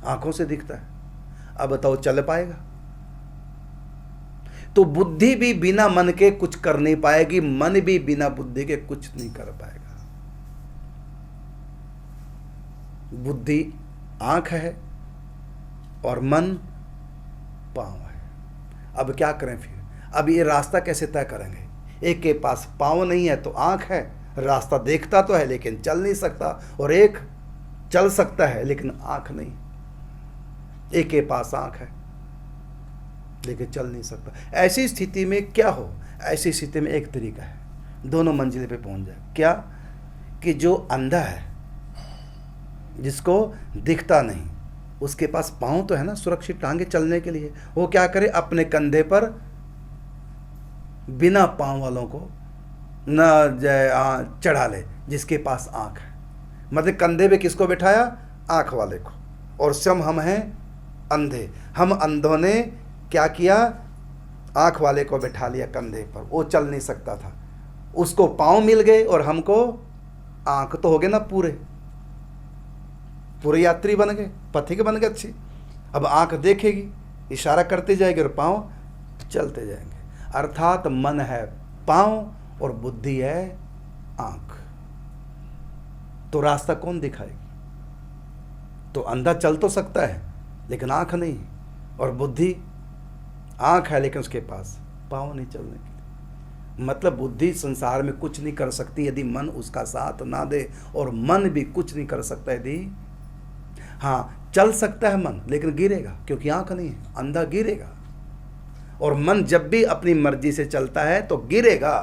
Speaker 1: आंखों से दिखता है, अब बताओ चल पाएगा? तो बुद्धि भी बिना मन के कुछ कर नहीं पाएगी, मन भी बिना बुद्धि के कुछ नहीं कर पाएगा। बुद्धि आंख है और मन पाँव है। अब क्या करें फिर? अब ये रास्ता कैसे तय करेंगे? एक के पास पाँव नहीं है तो आंख है, रास्ता देखता तो है लेकिन चल नहीं सकता, और एक चल सकता है लेकिन आंख नहीं। एक के पास आंख है लेकिन चल नहीं सकता। ऐसी स्थिति में क्या हो? ऐसी स्थिति में एक तरीका है, दोनों मंजिल पे पहुंच जाए। क्या? कि जो अंधा है, जिसको दिखता नहीं, उसके पास पाँव तो है ना सुरक्षित टांगे चलने के लिए, वो क्या करे? अपने कंधे पर बिना पाँव वालों को न चढ़ा ले, जिसके पास आंख है। मतलब कंधे पे किसको बिठाया? आंख वाले को। और स्वयं हम हैं अंधे, हम अंधों ने क्या किया? आंख वाले को बिठा लिया कंधे पर, वो चल नहीं सकता था, उसको पाँव मिल गए और हमको आंख तो हो गए ना, पूरे यात्री बन गए, पथिक बन गए अच्छी। अब आंख देखेगी, इशारा करते जाएगी और पाँव चलते जाएंगे। अर्थात मन है पाँव और बुद्धि है आंख। तो रास्ता कौन दिखाएगी? तो अंधा चल तो सकता है लेकिन आंख नहीं, और बुद्धि आंख है लेकिन उसके पास पाँव नहीं चलने के लिए। मतलब बुद्धि संसार में कुछ नहीं कर सकती यदि मन उसका साथ ना दे, और मन भी कुछ नहीं कर सकता यदि, हाँ चल सकता है मन लेकिन गिरेगा, क्योंकि आंख नहीं है, अंधा गिरेगा। और मन जब भी अपनी मर्जी से चलता है तो गिरेगा।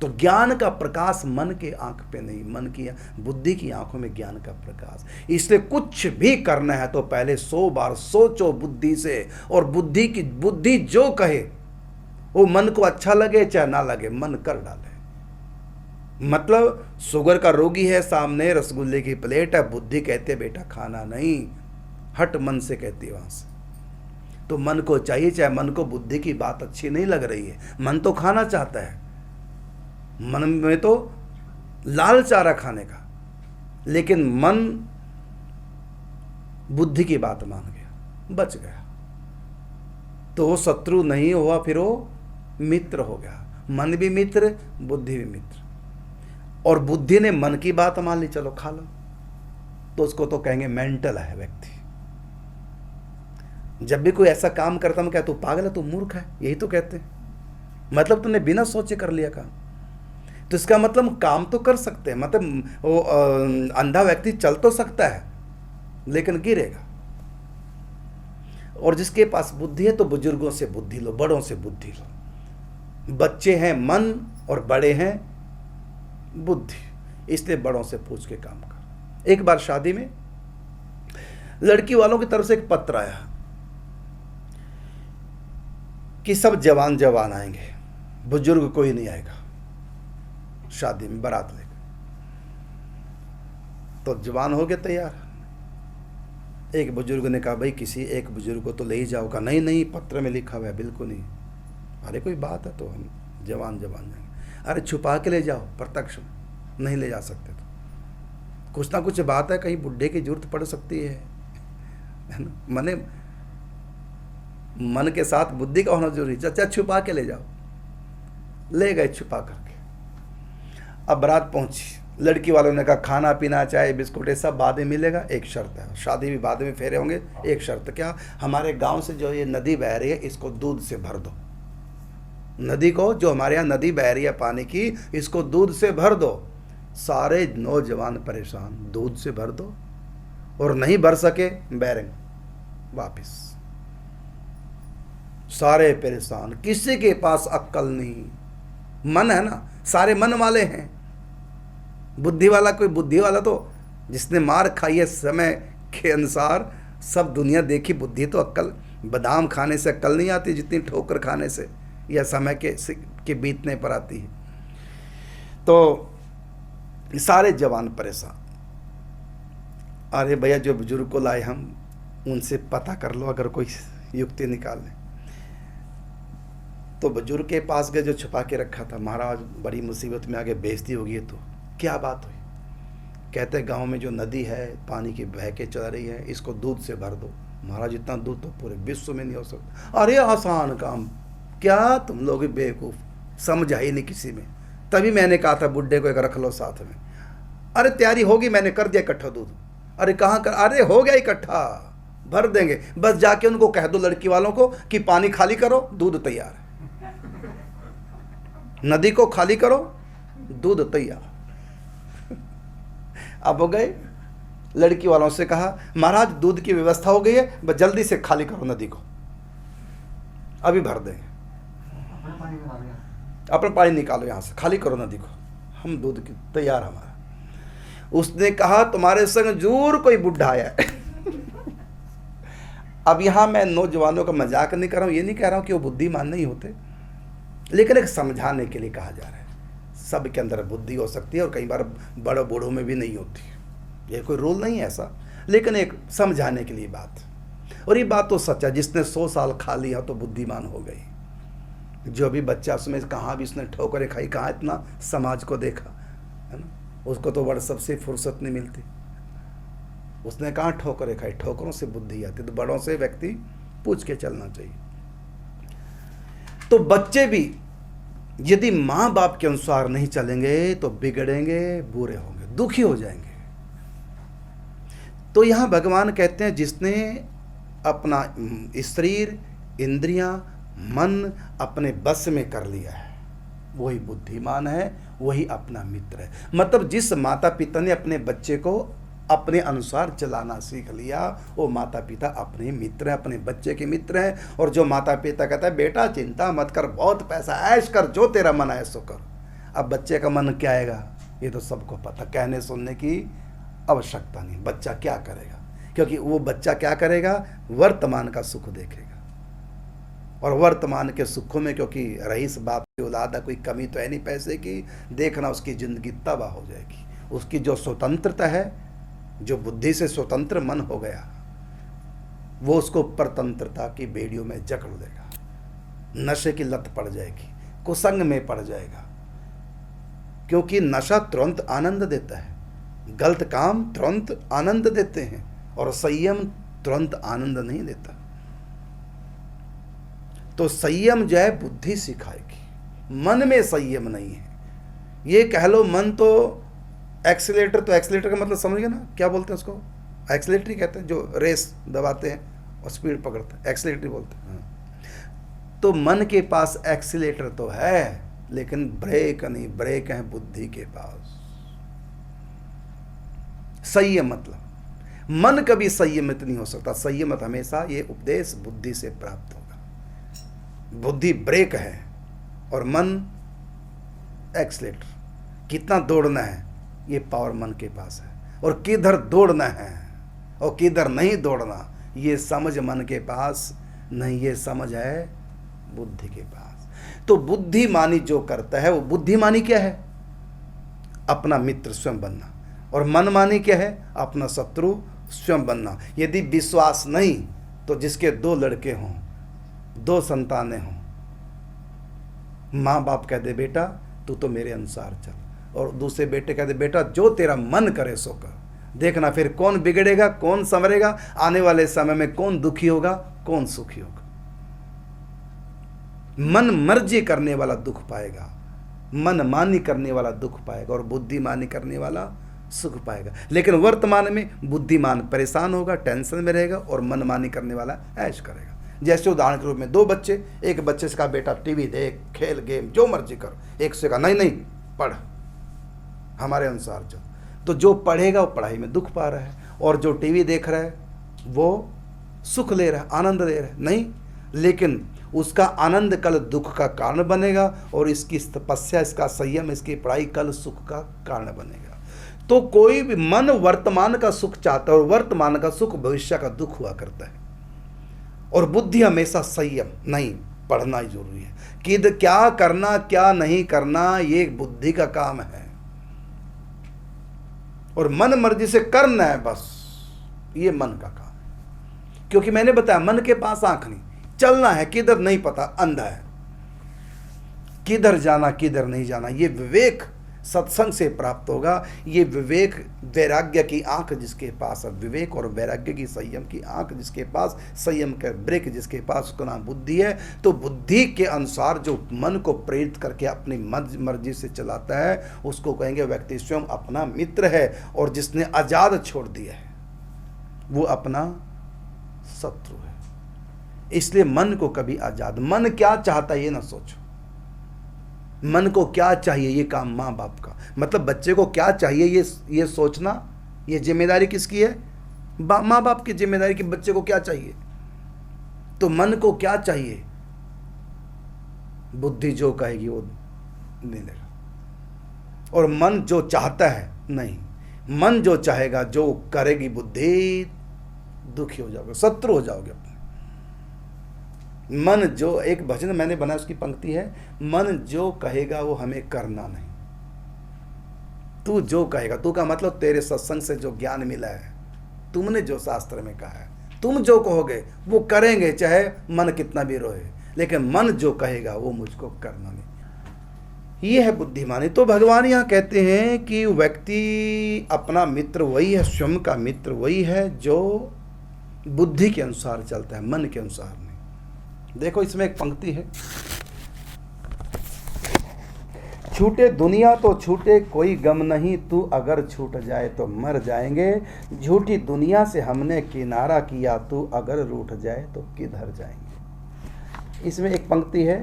Speaker 1: तो ज्ञान का प्रकाश मन के आंख पे नहीं, मन की बुद्धि की आंखों में ज्ञान का प्रकाश। इसलिए कुछ भी करना है तो पहले 100 बार सोचो बुद्धि से, और बुद्धि जो कहे वो मन को अच्छा लगे चाहे ना लगे, मन कर डाले। मतलब शुगर का रोगी है, सामने रसगुल्ले की प्लेट है, बुद्धि कहते बेटा खाना नहीं, हट, मन से कहती है वहां से। तो मन को चाहिए, चाहे मन को बुद्धि की बात अच्छी नहीं लग रही है, मन तो खाना चाहता है, मन में तो लालच आ रहा खाने का, लेकिन मन बुद्धि की बात मान गया, बच गया। तो वो शत्रु नहीं हुआ, फिर वो मित्र हो गया। मन भी मित्र, बुद्धि भी मित्र। और बुद्धि ने मन की बात मान ली, चलो खा लो, तो उसको तो कहेंगे मेंटल है व्यक्ति। जब भी कोई ऐसा काम करता हम क्या तू पागल है, तू मूर्ख है, यही तो कहते हैं। मतलब तुमने बिना सोचे कर लिया काम। तो इसका मतलब काम तो कर सकते हैं, मतलब वो अंधा व्यक्ति चल तो सकता है लेकिन गिरेगा। और जिसके पास बुद्धि है तो बुजुर्गों से बुद्धि लो, बड़ों से बुद्धि लो। बच्चे हैं मन और बड़े हैं बुद्धि, इसलिए बड़ों से पूछ के काम कर। एक बार शादी में लड़की वालों की तरफ से एक पत्र आया कि सब जवान जवान आएंगे, बुजुर्ग कोई नहीं आएगा शादी में बारात लेकर। तो जवान हो गए तैयार। एक बुजुर्ग ने कहा भाई किसी एक बुजुर्ग को तो ले ही जाओ। का नहीं नहीं, पत्र में लिखा हुआ है, बिल्कुल नहीं। अरे कोई बात है तो हम जवान जाएंगे। अरे छुपा के ले जाओ, प्रत्यक्ष नहीं ले जा सकते तो कुछ ना कुछ बात है, कहीं बुढ़े की जरूरत पड़ सकती है ना। मन के साथ बुद्धि का होना जरूरी। चाचा छुपा के ले जाओ, ले गए छुपा करके। अब बारात पहुंची, लड़की वालों ने कहा खाना पीना चाय बिस्कुट ये सब बाद में मिलेगा, एक शर्त है, शादी भी बाद में फेरे होंगे, एक शर्त क्या, हमारे गांव से जो ये नदी बह रही है इसको दूध से भर दो। नदी को, जो हमारे यहाँ नदी बह रही है पानी की, इसको दूध से भर दो। सारे नौजवान परेशान, दूध से भर दो, और नहीं भर सके बैरेंग वापिस। सारे परेशान, किसी के पास अक्ल नहीं। मन है ना, सारे मन वाले हैं। बुद्धि वाला कोई, बुद्धि वाला तो जिसने मार खाई है समय के अनुसार, सब दुनिया देखी। बुद्धि तो अक्ल, बादाम खाने से अक्ल नहीं आती जितनी ठोकर खाने से या समय के बीतने पर आती है। तो सारे जवान परेशान। अरे भैया जो बुजुर्ग को लाए हम, उनसे पता कर लो अगर कोई युक्ति निकाल ले। तो बुजुर्ग के पास गए जो छुपा के रखा था। महाराज बड़ी मुसीबत में आगे बेइज्जती होगी। तो क्या बात हुई? कहते गांव में जो नदी है पानी की बह के चल रही है, इसको दूध से भर दो। महाराज इतना दूध तो पूरे विश्व में नहीं हो सकता। अरे आसान काम, क्या तुम लोग बेवकूफ़, समझा ही नहीं किसी में। तभी मैंने कहा था बुड्ढे को एक रख लो साथ में। अरे तैयारी होगी, मैंने कर दिया इकट्ठा दूध। अरे कहाँ कर, अरे हो गया इकट्ठा, भर देंगे। बस जाके उनको कह दो लड़की वालों को कि पानी खाली करो, दूध तैयार है। नदी को खाली करो, दूध तैयार। अब हो गए, लड़की वालों से कहा महाराज दूध की व्यवस्था हो गई है, बस जल्दी से खाली करो नदी को, अभी भर देंगे। अपना पानी निकालो यहाँ से, खाली करो नदी को, हम दूध की तैयार हमारा। उसने कहा तुम्हारे संग जरूर कोई बुढ़ा आया है। अब यहाँ मैं नौजवानों का मजाक नहीं कर रहा हूँ, ये नहीं कह रहा हूँ कि वो बुद्धिमान नहीं होते, लेकिन एक समझाने के लिए कहा जा रहा है। सब के अंदर बुद्धि हो सकती है और कई बार बड़े बूढ़ों में भी नहीं होती। ये कोई रूल नहीं है ऐसा, लेकिन एक समझाने के लिए बात। और ये बात तो सच है, जिसने 100 साल खा लिया तो बुद्धिमान हो गई। जो भी बच्चा उसमें कहाँ भी उसने ठोकरें खाई, कहाँ इतना समाज को देखा है ना, उसको तो व्हाट्सएप से फुर्सत नहीं मिलती। उसने कहाँ ठोकरें खाई, ठोकरों से बुद्धि आती। तो बड़ों से व्यक्ति पूछ के चलना चाहिए। तो बच्चे भी यदि माँ बाप के अनुसार नहीं चलेंगे तो बिगड़ेंगे, बुरे होंगे, दुखी हो जाएंगे। तो यहां भगवान कहते हैं जिसने अपना शरीर, इंद्रियां, मन अपने बस में कर लिया है वही बुद्धिमान है, वही अपना मित्र है। मतलब जिस माता पिता ने अपने बच्चे को अपने अनुसार चलाना सीख लिया, वो माता पिता अपने मित्र हैं, अपने बच्चे के मित्र हैं। और जो माता पिता कहता है बेटा चिंता मत कर, बहुत पैसा ऐश कर, जो तेरा मन है सो कर, अब बच्चे का मन क्या आएगा ये तो सबको पता, कहने सुनने की आवश्यकता नहीं। बच्चा क्या करेगा, क्योंकि वो बच्चा क्या करेगा, वर्तमान का सुख देखेगा। और वर्तमान के सुखों में क्योंकि रईस बाप की औलाद है, कोई कमी तो है नहीं पैसे की, देखना उसकी ज़िंदगी तबाह हो जाएगी। उसकी जो स्वतंत्रता है, जो बुद्धि से स्वतंत्र मन हो गया, वो उसको परतंत्रता की बेड़ियों में जकड़ देगा। नशे की लत पड़ जाएगी, कुसंग में पड़ जाएगा, क्योंकि नशा तुरंत आनंद देता है, गलत काम तुरंत आनंद देते हैं, और संयम तुरंत आनंद नहीं देता। तो संयम जो है बुद्धि सिखाएगी, मन में संयम नहीं है। ये कह लो मन तो एक्सीलेटर, तो एक्सीलेटर का मतलब समझ गए ना, क्या बोलते हैं उसको, एक्सीलेटर ही कहते हैं, जो रेस दबाते हैं और स्पीड पकड़ते हैं, एक्सीलेटर बोलते हैं। तो मन के पास एक्सीलेटर तो है, लेकिन ब्रेक नहीं, ब्रेक है बुद्धि के पास। संयम मतलब मन कभी संयमित नहीं हो सकता। संयमित हमेशा ये उपदेश बुद्धि से प्राप्त होगा। बुद्धि ब्रेक है और मन एक्सीलेटर। कितना दौड़ना है ये पावर मन के पास है, और किधर दौड़ना है और किधर नहीं दौड़ना ये समझ मन के पास नहीं, ये समझ है बुद्धि के पास। तो बुद्धिमानी जो करता है वो, बुद्धिमानी क्या है, अपना मित्र स्वयं बनना, और मनमानी क्या है, अपना शत्रु स्वयं बनना। यदि विश्वास नहीं तो जिसके 2 लड़के हों, 2 संतानें हों, माँ बाप कह दे बेटा तू तो मेरे अनुसार चल, और दूसरे बेटे कह दे बेटा जो तेरा मन करे सो कर, देखना फिर कौन बिगड़ेगा कौन संवरेगा, आने वाले समय में कौन दुखी होगा कौन सुखी होगा। मन मर्जी करने वाला दुख पाएगा, मन मानी करने वाला दुख पाएगा, और बुद्धिमानी करने वाला सुख पाएगा। लेकिन वर्तमान में बुद्धिमान परेशान होगा, टेंशन में रहेगा, और मनमानी करने वाला ऐश करेगा। जैसे उदाहरण के रूप में 2 बच्चे, एक बच्चे से कहा बेटा टीवी देख, खेल, गेम जो मर्जी कर, एक से कहा नहीं नहीं पढ़ हमारे अनुसार चल। तो जो पढ़ेगा वो पढ़ाई में दुख पा रहा है, और जो टीवी देख रहा है वो सुख ले रहा है, आनंद ले रहा है। नहीं, लेकिन उसका आनंद कल दुख का कारण बनेगा, और इसकी तपस्या, इसका संयम, इसकी पढ़ाई कल सुख का कारण बनेगा। तो कोई भी मन वर्तमान का सुख चाहता है, और वर्तमान का सुख भविष्य का दुख हुआ करता है। और बुद्धि हमेशा संयम, नहीं पढ़ना ही जरूरी है, कि क्या करना क्या नहीं करना ये बुद्धि का काम है, और मन मर्जी से करना है बस, ये मन का काम है। क्योंकि मैंने बताया मन के पास आंख नहीं, चलना है किधर नहीं पता, अंधा है, किधर जाना किधर नहीं जाना ये विवेक सत्संग से प्राप्त होगा। ये विवेक, वैराग्य की आंख जिसके पास है, विवेक और वैराग्य की, संयम की आंख जिसके पास, संयम का ब्रेक जिसके पास, उसका नाम बुद्धि है। तो बुद्धि के अनुसार जो मन को प्रेरित करके अपनी मर्जी से चलाता है उसको कहेंगे व्यक्ति स्वयं अपना मित्र है, और जिसने आजाद छोड़ दिया है वो अपना शत्रु है। इसलिए मन को कभी आजाद, मन क्या चाहता है ये ना सोचो, मन को क्या चाहिए ये काम माँ बाप का, मतलब बच्चे को क्या चाहिए ये सोचना, ये जिम्मेदारी किसकी है, माँ बाप की जिम्मेदारी कि बच्चे को क्या चाहिए। तो मन को क्या चाहिए, बुद्धि जो कहेगी वो नहीं देगा, और मन जो चाहता है नहीं, मन जो चाहेगा जो करेगी बुद्धि, दुखी हो जाओगे, शत्रु हो जाओगे अपने। मन जो, एक भजन मैंने बनाया उसकी पंक्ति है, मन जो कहेगा वो हमें करना नहीं। तू जो कहेगा, तू का मतलब तेरे सत्संग से जो ज्ञान मिला है, तुमने जो शास्त्र में कहा है, तुम जो कहोगे वो करेंगे, चाहे मन कितना भी रोए, लेकिन मन जो कहेगा वो मुझको करना नहीं। ये है बुद्धिमानी। तो भगवान यहाँ कहते हैं कि व्यक्ति अपना मित्र वही है, स्वयं का मित्र वही है जो बुद्धि के अनुसार चलता है, मन के अनुसार नहीं। देखो इसमें एक पंक्ति है, छूटे दुनिया तो छूटे कोई गम नहीं, तू अगर छूट जाए तो मर जाएंगे, झूठी दुनिया से हमने किनारा किया, तू अगर रूठ जाए तो किधर जाएंगे। इसमें एक पंक्ति है,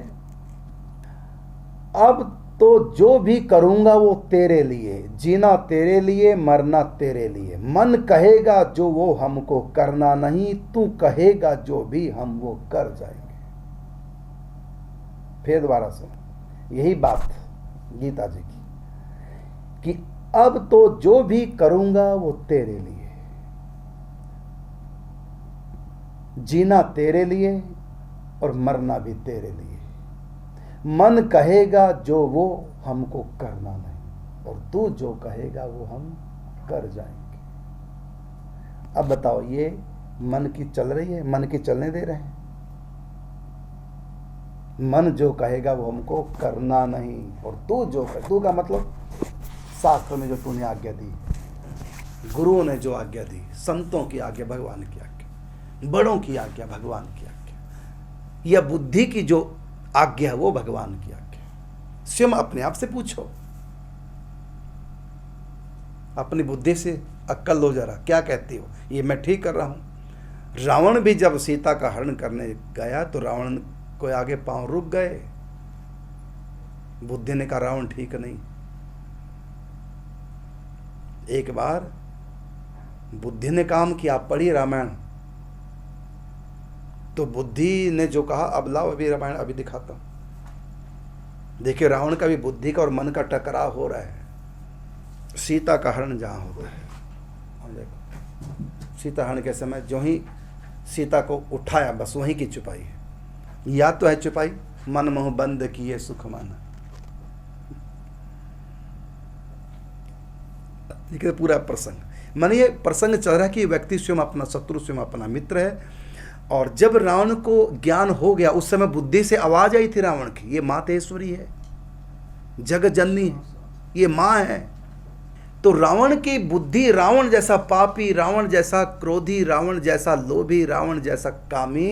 Speaker 1: अब तो जो भी करूँगा वो तेरे लिए, जीना तेरे लिए, मरना तेरे लिए, मन कहेगा जो वो हमको करना नहीं, तू कहेगा जो भी हम वो कर जाएंगे। फिर दोबारा सुनो, यही बात गीता जी की, कि अब तो जो भी करूंगा वो तेरे लिए, जीना तेरे लिए और मरना भी तेरे लिए। मन कहेगा जो वो हमको करना नहीं, और तू जो कहेगा वो हम कर जाएंगे। अब बताओ, ये मन की चल रही है? मन की चलने दे रहे हैं? मन जो कहेगा वो हमको करना नहीं, और तू जो कहे, तू का मतलब शास्त्र में जो तूने आज्ञा दी, गुरुओं ने जो आज्ञा दी, संतों की आज्ञा, भगवान की आज्ञा, बड़ों की आज्ञा, भगवान की आज्ञा, या बुद्धि की जो आज्ञा है वो भगवान की आज्ञा। स्वयं अपने आप से पूछो, अपनी बुद्धि से अक्कल लो जरा, क्या कहती हो, ये मैं ठीक कर रहा हूं? रावण भी जब सीता का हरण करने गया तो रावण को आगे पांव रुक गए। बुद्धि ने कहा रावण ठीक नहीं। एक बार बुद्धि ने काम किया, आप पढ़िए रामायण, तो बुद्धि ने जो कहा, अब लाओ अभी रामायण अभी दिखाता हूं। देखिए रावण का भी बुद्धि का और मन का टकराव हो रहा है। सीता का हरण जहां होता है, हम देखो सीता हरण के समय जो ही सीता को उठाया, बस वहीं की चुपाई है। या तो है चुपाई, मन मोह बंद किए सुख माना। ठीक है, पूरा प्रसंग माने ये प्रसंग चल रहा है कि व्यक्ति स्वयं अपना शत्रु, स्वयं अपना मित्र है। और जब रावण को ज्ञान हो गया, उस समय बुद्धि से आवाज आई थी रावण की, ये मातेश्वरी है, जग जननी है, ये माँ है। तो रावण की बुद्धि, रावण जैसा पापी, रावण जैसा क्रोधी, रावण जैसा लोभी, रावण जैसा कामी,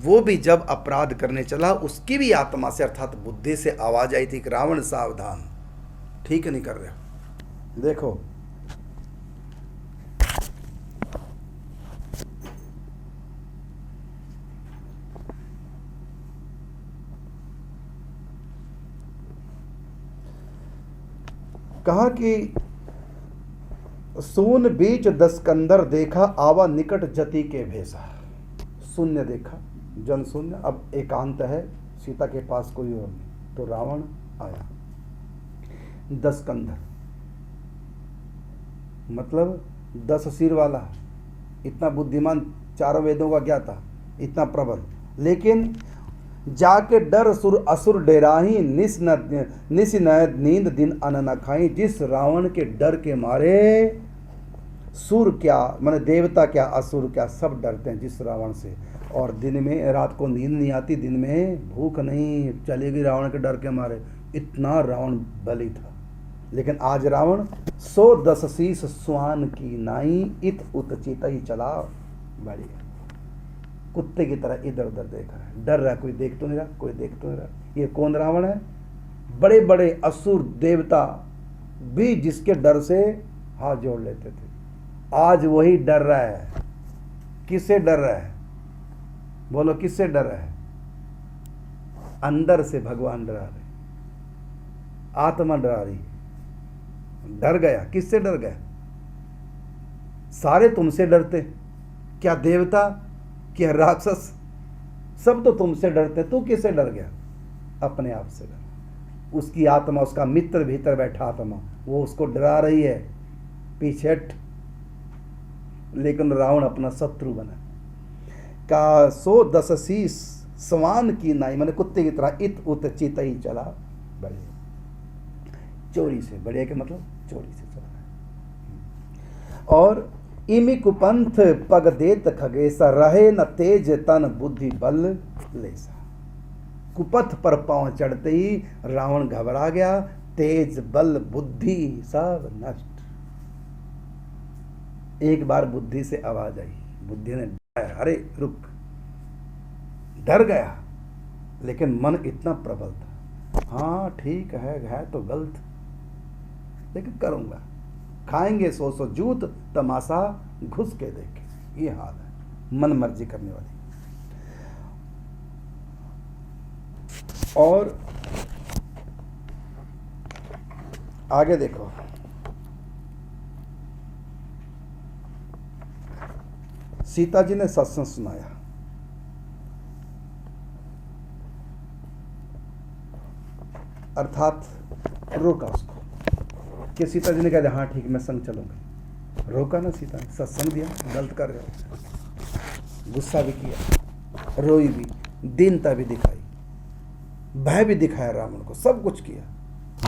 Speaker 1: वो भी जब अपराध करने चला, उसकी भी आत्मा से अर्थात बुद्धि से आवाज आई थी कि रावण सावधान, ठीक नहीं कर रहे हो। देखो कहा कि सून बीच दस्कंदर देखा, आवा निकट जति के भेसा। शून्य देखा, जन शून्य, अब एकांत है, सीता के पास कोई और नहीं, तो रावण आया। दस्कंदर मतलब 10 सिर वाला, इतना बुद्धिमान, चारों वेदों का क्या था, इतना प्रबल, लेकिन जाके डर सुर असुर डेराही, निस न नींद दिन अन न खाई। जिस रावण के डर के मारे सुर क्या माने देवता क्या असुर क्या सब डरते हैं जिस रावण से। और दिन में, रात को नींद नहीं आती, दिन में भूख नहीं चलेगी रावण के डर के मारे, इतना रावण बली था। लेकिन आज रावण 110 शीस स्वान की नाई, इत उत चितई चला बड़ी, कुत्ते की तरह इधर उधर देख रहा है, डर रहा है, कोई देख तो नहीं रहा, कोई देख तो नहीं रहा। ये कौन रावण है? बड़े बड़े असुर देवता भी जिसके डर से हाथ जोड़ लेते थे, आज वही डर रहा है। किससे डर रहा है? बोलो किससे डर रहा है? अंदर से भगवान डरा रहे, आत्मा डरा रही, डर गया। किससे डर गया? सारे तुमसे डरते, क्या देवता, क्या राक्षस, सब तो तुमसे डरते, तू किससे डर गया? अपने आप से डर। उसकी आत्मा, उसका मित्र भीतर बैठा आत्मा, वो उसको डरा रही है, पीछे हट। लेकिन रावण अपना शत्रु बना। का 110 शीस स्वान की नाई, मैंने कुत्ते की तरह इत उत चितई चला बड़े, चोरी से, बड़े के मतलब चोरी से चला है। और इमि कुपंथ पग देत खगेसा, रहे न तेज तन बुद्धि बल लेसा। कुपथ पर पांव चढ़ते ही रावण घबरा गया, तेज बल बुद्धि सब नष्ट। एक बार बुद्धि से आवाज आई, बुद्धि ने अरे रुक, डर गया, लेकिन मन इतना प्रबल था, हाँ ठीक है तो गलत, लेकिन करूंगा, खाएंगे 100 जूत, तमाशा घुस के देखे। ये हाल है मन मर्जी करने वाली। और आगे देखो, सीता जी ने सत्संग सुनाया, अर्थात रोका उसको कि सीता जी ने कहा हाँ ठीक मैं संग चलूंगा। रोका ना सीता ने, सत्संग दिया, गलत कर रहे हो। गुस्सा भी किया, रोई भी, दीनता भी दिखाई, भय भी दिखाया रावण को, सब कुछ किया।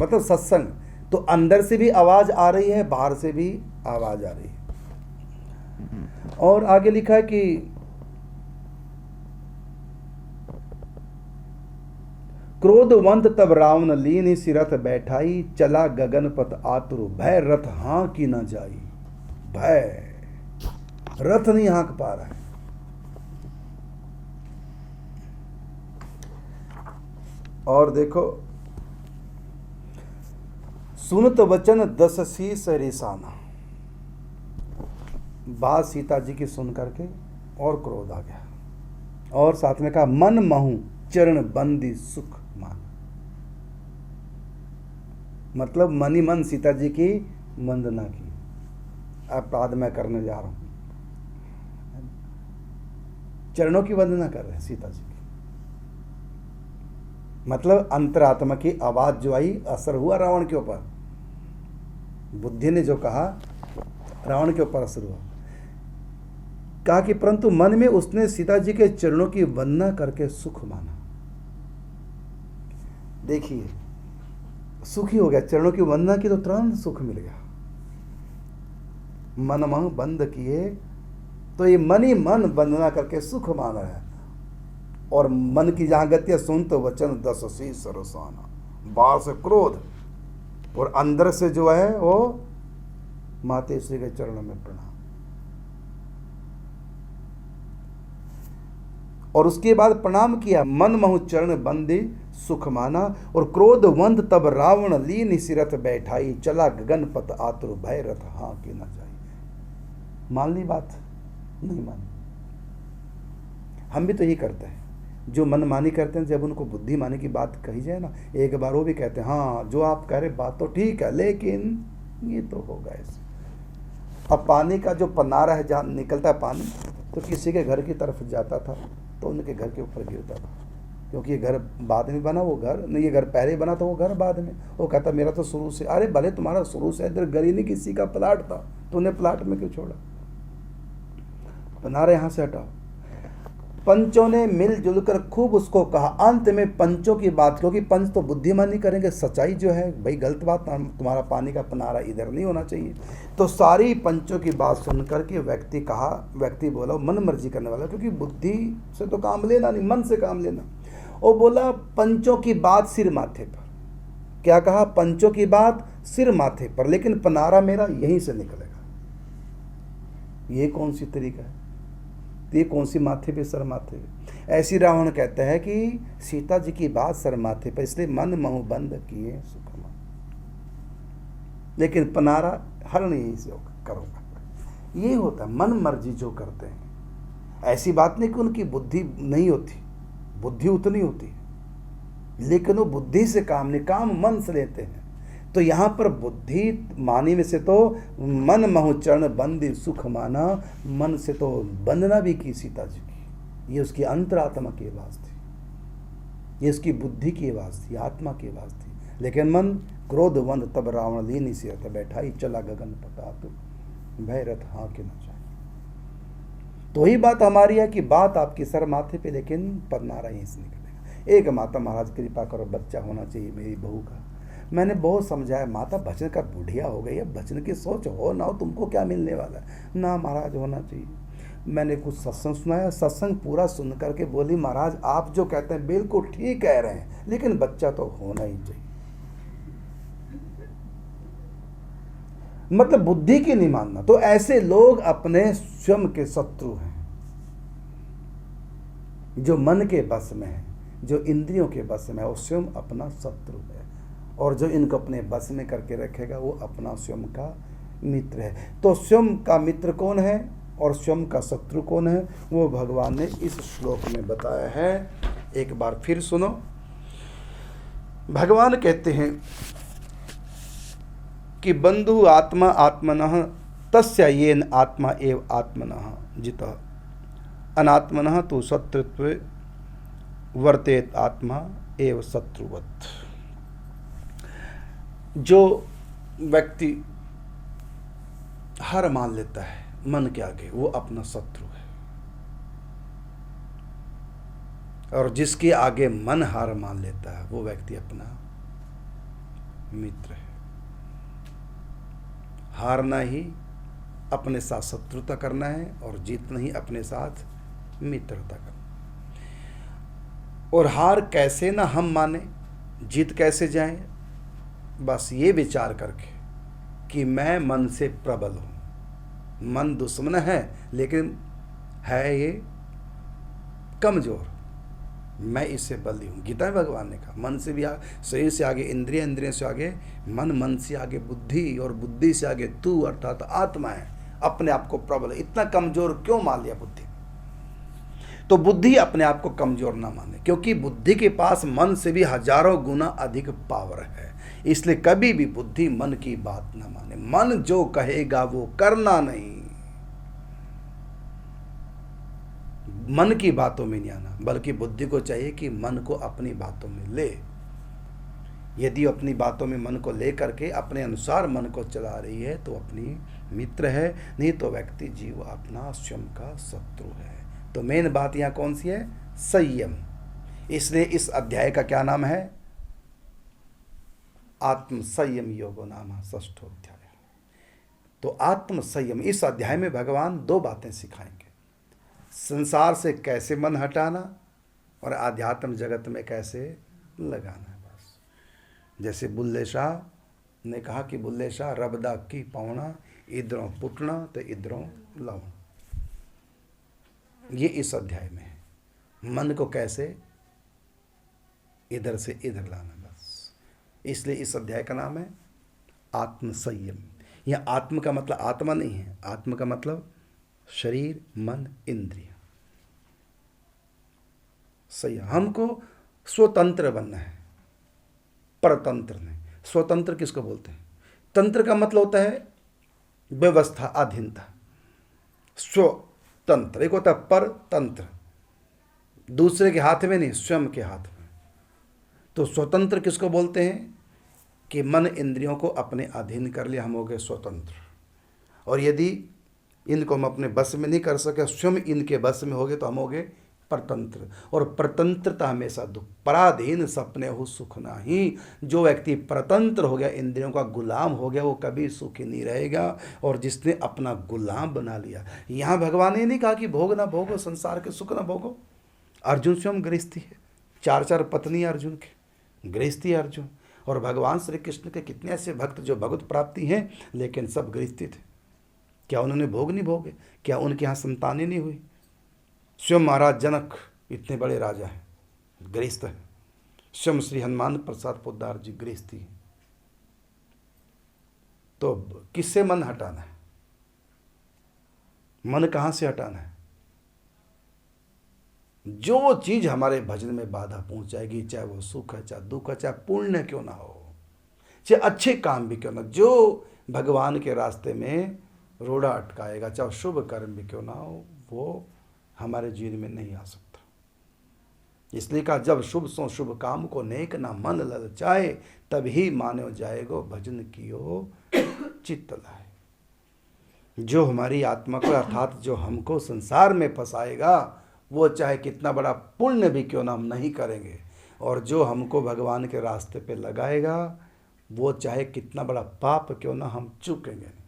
Speaker 1: मतलब सत्संग तो अंदर से भी आवाज आ रही है, बाहर से भी आवाज आ रही है। और आगे लिखा है कि क्रोधवंत तब रावण लीन सिरथ बैठाई, चला गगन पथ आतुर भय रथ हाँ की न जाई। भय, रथ नहीं हाँक पा रहा है। और देखो, सुनत वचन दस शीस रिसाना। बात सीता जी की सुन करके और क्रोध आ गया, और साथ में कहा मन महू चरण बंदी सुख मान। मतलब मन ही मन सीता जी की वंदना की, अपराध मैं करने जा रहा हूं। चरणों की वंदना कर रहे हैं सीता जी की। मतलब अंतरात्मा की आवाज जो आई, असर हुआ रावण के ऊपर। बुद्धि ने जो कहा रावण के ऊपर असर हुआ। कहा कि परंतु मन में उसने सीता जी के चरणों की वंदना करके सुख माना। देखिए, सुखी हो गया, चरणों की वंदना की तो तुरंत सुख मिल गया। मन मह बंद किए, तो ये मन ही मन वंदना करके सुख माना है। और मन की जहां गति है, सुन तो वचन दस शीस सरसाना। बाहर से क्रोध और अंदर से जो है वो माते श्री के चरणों में प्रणाम। और उसके बाद प्रणाम किया, मन महु चरण बंदी सुख माना। और क्रोधवंत तब रावण लीन सिरथ बैठाई, चला गगन पथ आतुर भय रथ हाँ की न जाई। मान ली बात? नहीं मानी। हम भी तो यही करते हैं, जो मन मानी करते हैं। जब उनको बुद्धि मानी की बात कही जाए ना, एक बार वो भी कहते हैं हाँ जो आप कह रहे बात तो ठीक है, लेकिन ये तो होगा ऐसे। अब पानी का जो पनारा है, जहाँ निकलता है पानी, तो किसी के घर की तरफ जाता था तो उनके घर के ऊपर गिरता था, क्योंकि ये घर बाद में बना, वो घर नहीं, ये घर पहले बना था, वो घर बाद में। वो कहता मेरा तो शुरू से, अरे भले तुम्हारा शुरू से इधर घर ही नहीं, किसी का प्लाट था, तूने प्लाट में क्यों छोड़ा? पनारा यहाँ से हटाओ। पंचों ने मिलजुल कर खूब उसको कहा। अंत में पंचों की बात, क्योंकि पंच तो बुद्धिमानी करेंगे, सच्चाई जो है भाई गलत बात, तुम्हारा पानी का पनारा इधर नहीं होना चाहिए। तो सारी पंचों की बात सुन करके व्यक्ति बोला, मन मर्जी करने वाला, क्योंकि बुद्धि से तो काम लेना नहीं, मन से काम लेना। और बोला पंचों की बात सिर माथे पर। क्या कहा? पंचों की बात सिर माथे पर, लेकिन पनारा मेरा यहीं से निकलेगा। ये कौन सी तरीका है? ये कौन सी माथे पे सर माथे पे? ऐसी रावण कहते हैं कि सीता जी की बात सर माथे पर, इसलिए मन महु बंद किए सुख मान, लेकिन पनारा हर नहीं से करूंगा। ये होता है मन मर्जी जो करते हैं। ऐसी बात नहीं कि उनकी बुद्धि नहीं होती, बुद्धि उतनी होती है, लेकिन वो बुद्धि से काम नहीं, काम मन से लेते हैं। तो यहाँ पर बुद्धि मानी में से तो मन महु चरण बंदी सुख माना, मन से तो बंदना भी की सीता जी की। ये उसकी अंतरात्मा की आवाज थी, ये उसकी बुद्धि की आवाज थी, आत्मा की आवाज थी। लेकिन मन क्रोधवंत तब रावण लीन सिरथ बैठाई, चला गगन पथ आतुर भय रथ हाँ के न जाए। तो ही बात हमारी है कि बात आपकी सर माथे पे, लेकिन पनारा यहीं से निकलेगा। एक माता महाराज कृपा करो, बच्चा होना चाहिए मेरी बहू का। मैंने बहुत समझाया, माता भजन का बुढ़िया हो गई है, भजन की सोच हो ना हो, तुमको क्या मिलने वाला है? ना महाराज होना चाहिए। मैंने कुछ सत्संग सुनाया, सत्संग पूरा सुन करके बोली महाराज आप जो कहते हैं बिल्कुल ठीक कह रहे हैं, लेकिन बच्चा तो होना ही चाहिए। मतलब बुद्धि की नहीं मानना। तो ऐसे लोग अपने स्वयं के शत्रु हैं, जो मन के बस में है, जो इंद्रियों के बस में है, वो स्वयं अपना शत्रु है। और जो इनको अपने बस में करके रखेगा वो अपना स्वयं का मित्र है। तो स्वयं का मित्र कौन है और स्वयं का शत्रु कौन है, वो भगवान ने इस श्लोक में बताया है। एक बार फिर सुनो। भगवान कहते हैं कि बंधु आत्मा आत्मनः तस्य येन आत्मा एव आत्मनः जितः अनात्मनः तु शत्रुत्वे वर्तेत आत्मा एव शत्रुवत्। जो व्यक्ति हार मान लेता है मन के आगे, वो अपना शत्रु है, और जिसके आगे मन हार मान लेता है वो व्यक्ति अपना मित्र है। हारना ही अपने साथ शत्रुता करना है और जीतना ही अपने साथ मित्रता करना। और हार कैसे ना हम माने, जीत कैसे जाए, बस ये विचार करके कि मैं मन से प्रबल हूँ। मन दुश्मन है लेकिन है ये कमजोर, मैं इससे बली हूँ। गीता में भगवान ने कहा मन से भी शरीर से आगे इंद्रिय, इंद्रिय से आगे मन, मन से आगे बुद्धि, और बुद्धि से आगे तू अर्थात आत्मा है। अपने आप को प्रबल है। इतना कमजोर क्यों मान लिया बुद्धि? तो बुद्धि अपने आप को कमजोर ना माने, क्योंकि बुद्धि के पास मन से भी हजारों गुना अधिक पावर है। इसलिए कभी भी बुद्धि मन की बात ना माने। मन जो कहेगा वो करना नहीं, मन की बातों में नहीं आना, बल्कि बुद्धि को चाहिए कि मन को अपनी बातों में ले। यदि अपनी बातों में मन को ले करके अपने अनुसार मन को चला रही है तो अपनी मित्र है, नहीं तो व्यक्ति जीव अपना स्वयं का शत्रु है। तो मेन बात यहाँ कौन सी है? संयम। इसलिए इस अध्याय का क्या नाम है? आत्म संयम योगो नाम षष्ठो अध्याय। तो आत्म संयम, इस अध्याय में भगवान दो बातें सिखाएंगे। संसार से कैसे मन हटाना और आध्यात्म जगत में कैसे लगाना है। बस जैसे बुल्ले शाह ने कहा कि बुल्ले शाह रबदा की पौना, इधरों पुटना तो इधरों लाऊं। ये इस अध्याय में है, मन को कैसे इधर से इधर लाना। बस इसलिए इस अध्याय का नाम है आत्म संयम। यह आत्म का मतलब आत्मा नहीं है, आत्म का मतलब शरीर, मन, इंद्रिय। सही, हमको स्वतंत्र बनना है, परतंत्र नहीं। स्वतंत्र किसको बोलते हैं? तंत्र का मतलब होता है व्यवस्था, अधीनता। स्वतंत्र एक होता है परतंत्र, दूसरे के हाथ में नहीं, स्वयं के हाथ में। तो स्वतंत्र किसको बोलते हैं? कि मन इंद्रियों को अपने अधीन कर लिया, हम हो गए स्वतंत्र। और यदि इनको हम अपने बस में नहीं कर सके, स्वयं इनके बस में हो गए, तो हम हो गए परतंत्र। और परतंत्रता हमेशा दुख। पराधीन सपने हो सुख नाही। जो व्यक्ति परतंत्र हो गया, इंद्रियों का गुलाम हो गया, वो कभी सुखी नहीं रहेगा। और जिसने अपना गुलाम बना लिया, यहाँ भगवान ने नहीं कहा कि भोग ना भोगो, संसार के सुख ना भोगो। अर्जुन स्वयं गृहस्थी है, 4 पत्नी अर्जुन के, गृहस्थी अर्जुन। और भगवान श्री कृष्ण के कितने ऐसे भक्त जो भगवत प्राप्ति हैं, लेकिन सब गृहस्थी थे। क्या उन्होंने भोग नहीं भोगे? क्या उनके यहाँ संतानें नहीं हुई? स्वयं महाराज जनक इतने बड़े राजा हैं, गृहस्थ हैं। स्वयं श्री हनुमान प्रसाद पोद्दार जी गृहस्थी हैं। तो किससे मन हटाना है? मन कहाँ से हटाना है? जो चीज हमारे भजन में बाधा पहुंचाएगी, चाहे वो सुख है, चाहे दुख है, चाहे पुण्य क्यों ना हो, चाहे अच्छे काम भी क्यों ना, जो भगवान के रास्ते में रोड़ा अटकाएगा, चाहे शुभ कर्म भी क्यों ना हो, वो हमारे जीवन में नहीं आ सकता। इसलिए कहा, जब शुभ सो शुभ काम को नेक ना मन ललचाए, तभी मानो जाएगो भजन कियो चित्त लाए। जो हमारी आत्मा को अर्थात जो हमको संसार में फंसाएगा, वो चाहे कितना बड़ा पुण्य भी क्यों ना हम नहीं करेंगे, और जो हमको भगवान के रास्ते पे लगाएगा, वो चाहे कितना बड़ा पाप क्यों ना हम चूकेंगे नहीं।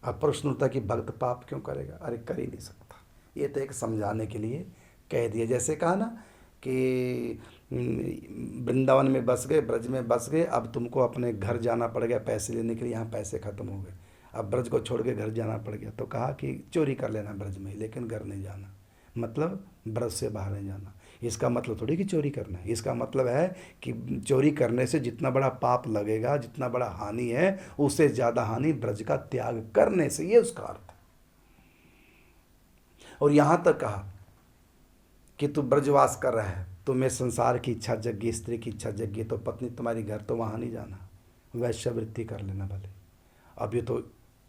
Speaker 1: अब प्रश्न उठता कि भक्त पाप क्यों करेगा? अरे कर ही नहीं सकता। ये तो एक समझाने के लिए कह दिया। जैसे कहा ना कि वृंदावन में बस गए, ब्रज में बस गए, अब तुमको अपने घर जाना पड़ गया पैसे लेने के लिए, यहाँ पैसे खत्म हो गए, अब ब्रज को छोड़ के घर जाना पड़ गया। तो कहा कि चोरी कर लेना ब्रज में, लेकिन घर नहीं जाना, मतलब ब्रज से बाहर नहीं जाना। इसका मतलब थोड़ी कि चोरी करना है। इसका मतलब है कि चोरी करने से जितना बड़ा पाप लगेगा, जितना बड़ा हानि है, उससे ज़्यादा हानि ब्रज का त्याग करने से, ये उसका अर्थ है। और यहाँ तक कहा कि तू ब्रजवास कर रहा है, तुम्हें संसार की इच्छा जगी, स्त्री की इच्छा जगी, तो पत्नी तुम्हारी घर, तो वहाँ नहीं जाना, वैश्यवृत्ति कर लेना भले। अब ये तो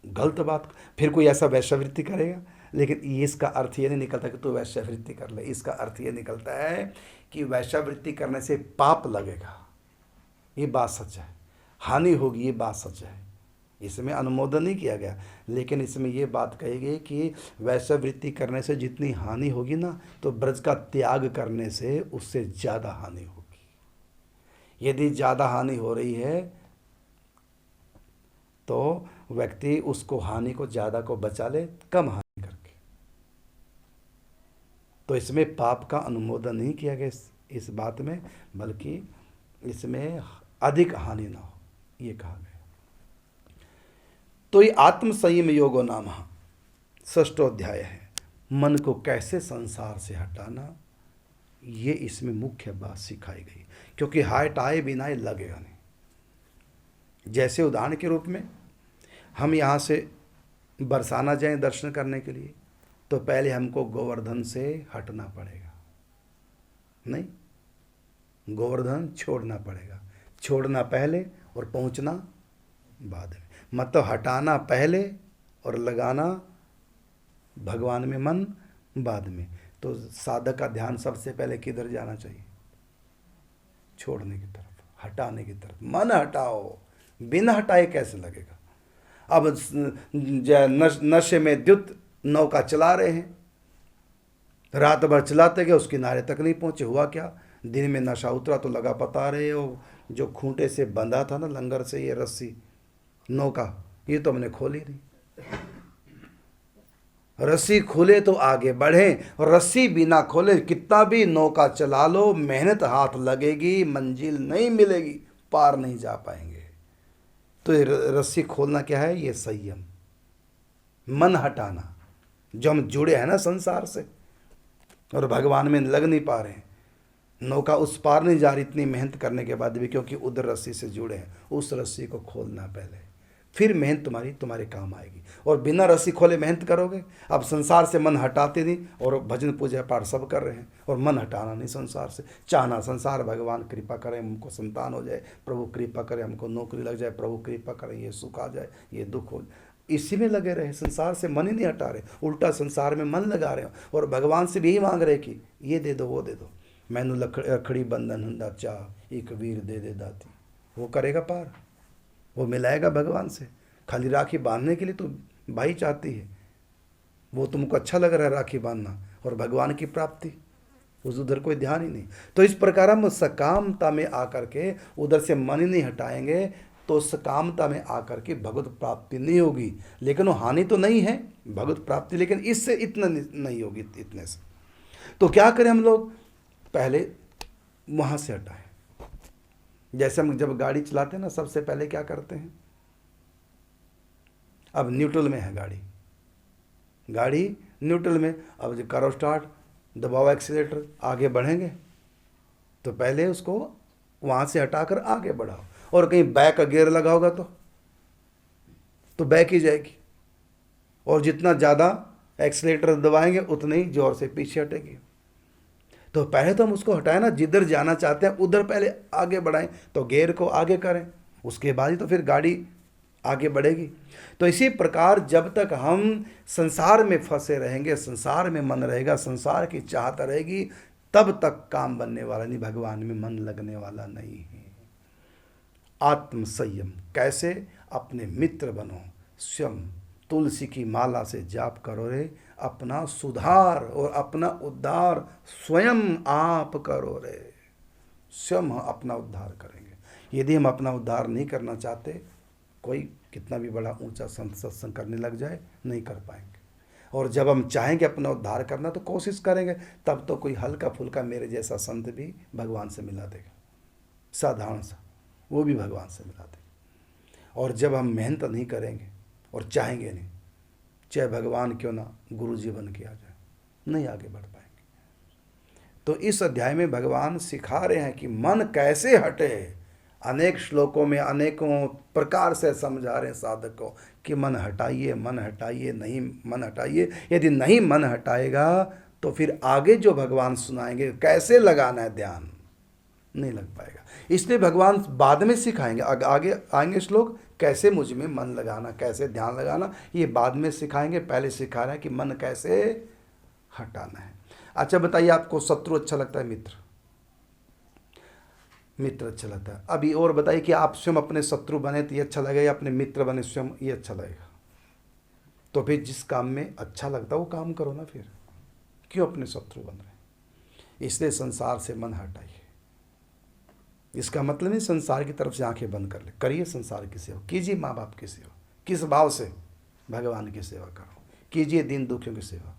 Speaker 1: गलत बात, फिर कोई ऐसा वैश्यवृत्ति करेगा, लेकिन इसका अर्थ ये नहीं निकलता कि तू वैश्यवृत्ति कर ले। इसका अर्थ ये निकलता है कि वैश्यवृत्ति करने से पाप लगेगा, ये बात सच है। हानि होगी, ये बात सच है, इसमें अनुमोदन नहीं किया गया। लेकिन इसमें ये बात कही गई कि वैश्यवृत्ति करने से जितनी हानि होगी ना, तो ब्रज का त्याग करने से उससे ज़्यादा हानि होगी। यदि ज़्यादा हानि हो रही है तो व्यक्ति उसको हानि को ज़्यादा को बचा ले कम हानि करके। तो इसमें पाप का अनुमोदन नहीं किया गया इस बात में, बल्कि इसमें अधिक हानि ना हो, ये कहा गया। तो ये आत्म संयम योगो नाम 6वां अध्याय है। मन को कैसे संसार से हटाना, ये इसमें मुख्य बात सिखाई गई, क्योंकि हटाए बिना ये लगेगा नहीं। जैसे उदाहरण के रूप में हम यहाँ से बरसाना जाएं दर्शन करने के लिए, तो पहले हमको गोवर्धन से हटना पड़ेगा, नहीं, गोवर्धन छोड़ना पड़ेगा, छोड़ना पहले और पहुँचना बाद में। मतलब हटाना पहले और लगाना भगवान में मन बाद में। तो साधक का ध्यान सबसे पहले किधर जाना चाहिए? छोड़ने की तरफ, हटाने की तरफ। मन हटाओ, बिना हटाए कैसे लगेगा? अब नशे में द्युत नौका चला रहे हैं, रात भर चलाते गए, उस किनारे तक नहीं पहुंचे, हुआ क्या? दिन में नशा उतरा तो लगा पता रहे हो, जो खूंटे से बंधा था ना लंगर से ये रस्सी नौका, ये तो हमने खोली नहीं। रस्सी खोले तो आगे बढ़े, और रस्सी बिना खोले कितना भी नौका चला लो, मेहनत हाथ लगेगी, मंजिल नहीं मिलेगी, पार नहीं जा पाएंगे। तो ये रस्सी खोलना क्या है? ये संयम, मन हटाना। जो हम जुड़े हैं ना संसार से और भगवान में लग नहीं पा रहे हैं, नौका उस पार नहीं जा रही इतनी मेहनत करने के बाद भी, क्योंकि उधर रस्सी से जुड़े हैं। उस रस्सी को खोलना पहले, फिर मेहनत तुम्हारे काम आएगी। और बिना रस्सी खोले मेहनत करोगे, अब संसार से मन हटाते नहीं, और भजन पूजा पाठ सब कर रहे हैं और मन हटाना नहीं संसार से। चाहना संसार, भगवान कृपा करें हमको संतान हो जाए, प्रभु कृपा करें हमको नौकरी लग जाए, प्रभु कृपा करें ये सुख आ जाए, ये दुख हो, इसी में लगे रहे, संसार से मन ही नहीं हटा रहे, उल्टा संसार में मन लगा रहे हो। और भगवान से भी यही मांग रहे कि ये दे दो, वो दे दो, मैनू रखड़ी बंधन हंदा चाह, एक वीर दे दे दाती। वो करेगा पार, वो मिलाएगा भगवान से। खाली राखी बांधने के लिए तो भाई चाहती है, वो तुमको अच्छा लग रहा है राखी बांधना, और भगवान की प्राप्ति उस उधर कोई ध्यान ही नहीं। तो इस प्रकार हम सकामता में आकर के उधर से मन ही नहीं हटाएंगे, तो सकामता में आकर के भगवत प्राप्ति नहीं होगी। लेकिन वो हानि तो नहीं है भगवत प्राप्ति, लेकिन इससे इतना नहीं होगी, इतने से। तो क्या करें हम लोग? पहले वहाँ से हटाएं। जैसे हम जब गाड़ी चलाते हैं ना, सबसे पहले क्या करते हैं? अब न्यूट्रल में है गाड़ी न्यूट्रल में, अब जब करो स्टार्ट, दबाओ एक्सीलेटर, आगे बढ़ेंगे, तो पहले उसको वहाँ से हटाकर आगे बढ़ाओ। और कहीं बैक का गियर लगा होगा तो बैक ही जाएगी, और जितना ज़्यादा एक्सीलेटर दबाएंगे उतने ही जोर से पीछे हटेगी। तो पहले तो हम उसको हटाएं ना, जिधर जाना चाहते हैं उधर पहले आगे बढ़ाएं, तो गियर को आगे करें, उसके बाद ही तो फिर गाड़ी आगे बढ़ेगी। तो इसी प्रकार जब तक हम संसार में फंसे रहेंगे, संसार में मन रहेगा, संसार की चाहत रहेगी, तब तक काम बनने वाला नहीं, भगवान में मन लगने वाला नहीं है। आत्म संयम कैसे? अपने मित्र बनो, स्वयं तुलसी की माला से जाप करो रे, अपना सुधार और अपना उद्धार स्वयं आप करो रे। स्वयं अपना उद्धार करेंगे। यदि हम अपना उद्धार नहीं करना चाहते, कोई कितना भी बड़ा ऊंचा संत सत्संग करने लग जाए, नहीं कर पाएंगे। और जब हम चाहेंगे अपना उद्धार करना, तो कोशिश करेंगे, तब तो कोई हल्का फुल्का मेरे जैसा संत भी भगवान से मिला देगा, साधारण सा, वो भी भगवान से मिला देगा। और जब हम मेहनत नहीं करेंगे और चाहेंगे नहीं, चाहे भगवान क्यों ना गुरु जी बन के आ जाए, नहीं आगे बढ़ पाएंगे। तो इस अध्याय में भगवान सिखा रहे हैं कि मन कैसे हटे। अनेक श्लोकों में अनेकों प्रकार से समझा रहे हैं साधक को कि मन हटाइए, मन हटाइए, नहीं मन हटाइए। यदि नहीं मन हटाएगा तो फिर आगे जो भगवान सुनाएंगे कैसे लगाना है ध्यान, नहीं लग पाएगा। इसलिए भगवान बाद में सिखाएंगे, आगे आएंगे श्लोक, कैसे मुझ में मन लगाना, कैसे ध्यान लगाना, ये बाद में सिखाएंगे। पहले सिखा रहे हैं कि मन कैसे हटाना है। अच्छा बताइए, आपको शत्रु अच्छा लगता है मित्र? मित्र अच्छा लगता है। अभी और बताइए कि आप स्वयं अपने शत्रु बने तो ये अच्छा लगेगा या अपने मित्र बने स्वयं ये अच्छा लगेगा? तो फिर जिस काम में अच्छा लगता है वो काम करो ना, फिर क्यों अपने शत्रु बन रहे? इसलिए संसार से मन हटाइए। इसका मतलब नहीं संसार की तरफ से आंखें बंद कर ले, करिए संसार की सेवा, कीजिए माँ बाप की सेवा, किस भाव से? भगवान की सेवा करो, कीजिए दीन दुखियों की सेवा,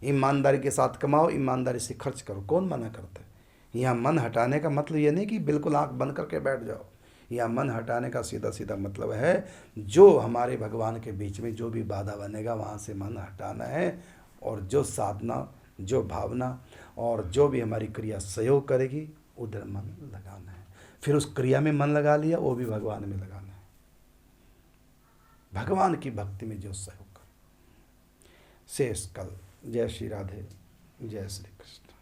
Speaker 1: ईमानदारी के साथ कमाओ, ईमानदारी से खर्च करो। कौन मना करता है? यहाँ मन हटाने का मतलब ये नहीं कि बिल्कुल आंख बंद करके बैठ जाओ। यहाँ मन हटाने का सीधा सीधा मतलब है जो हमारे भगवान के बीच में जो भी बाधा बनेगा वहाँ से मन हटाना है, और जो साधना, जो भावना और जो भी हमारी क्रिया सहयोग करेगी उधर मन लगाना है। फिर उस क्रिया में मन लगा लिया, वो भी भगवान में लगाना है, भगवान की भक्ति में जो सहयोग कर। शेष कल। जय श्री राधे, जय श्री कृष्ण।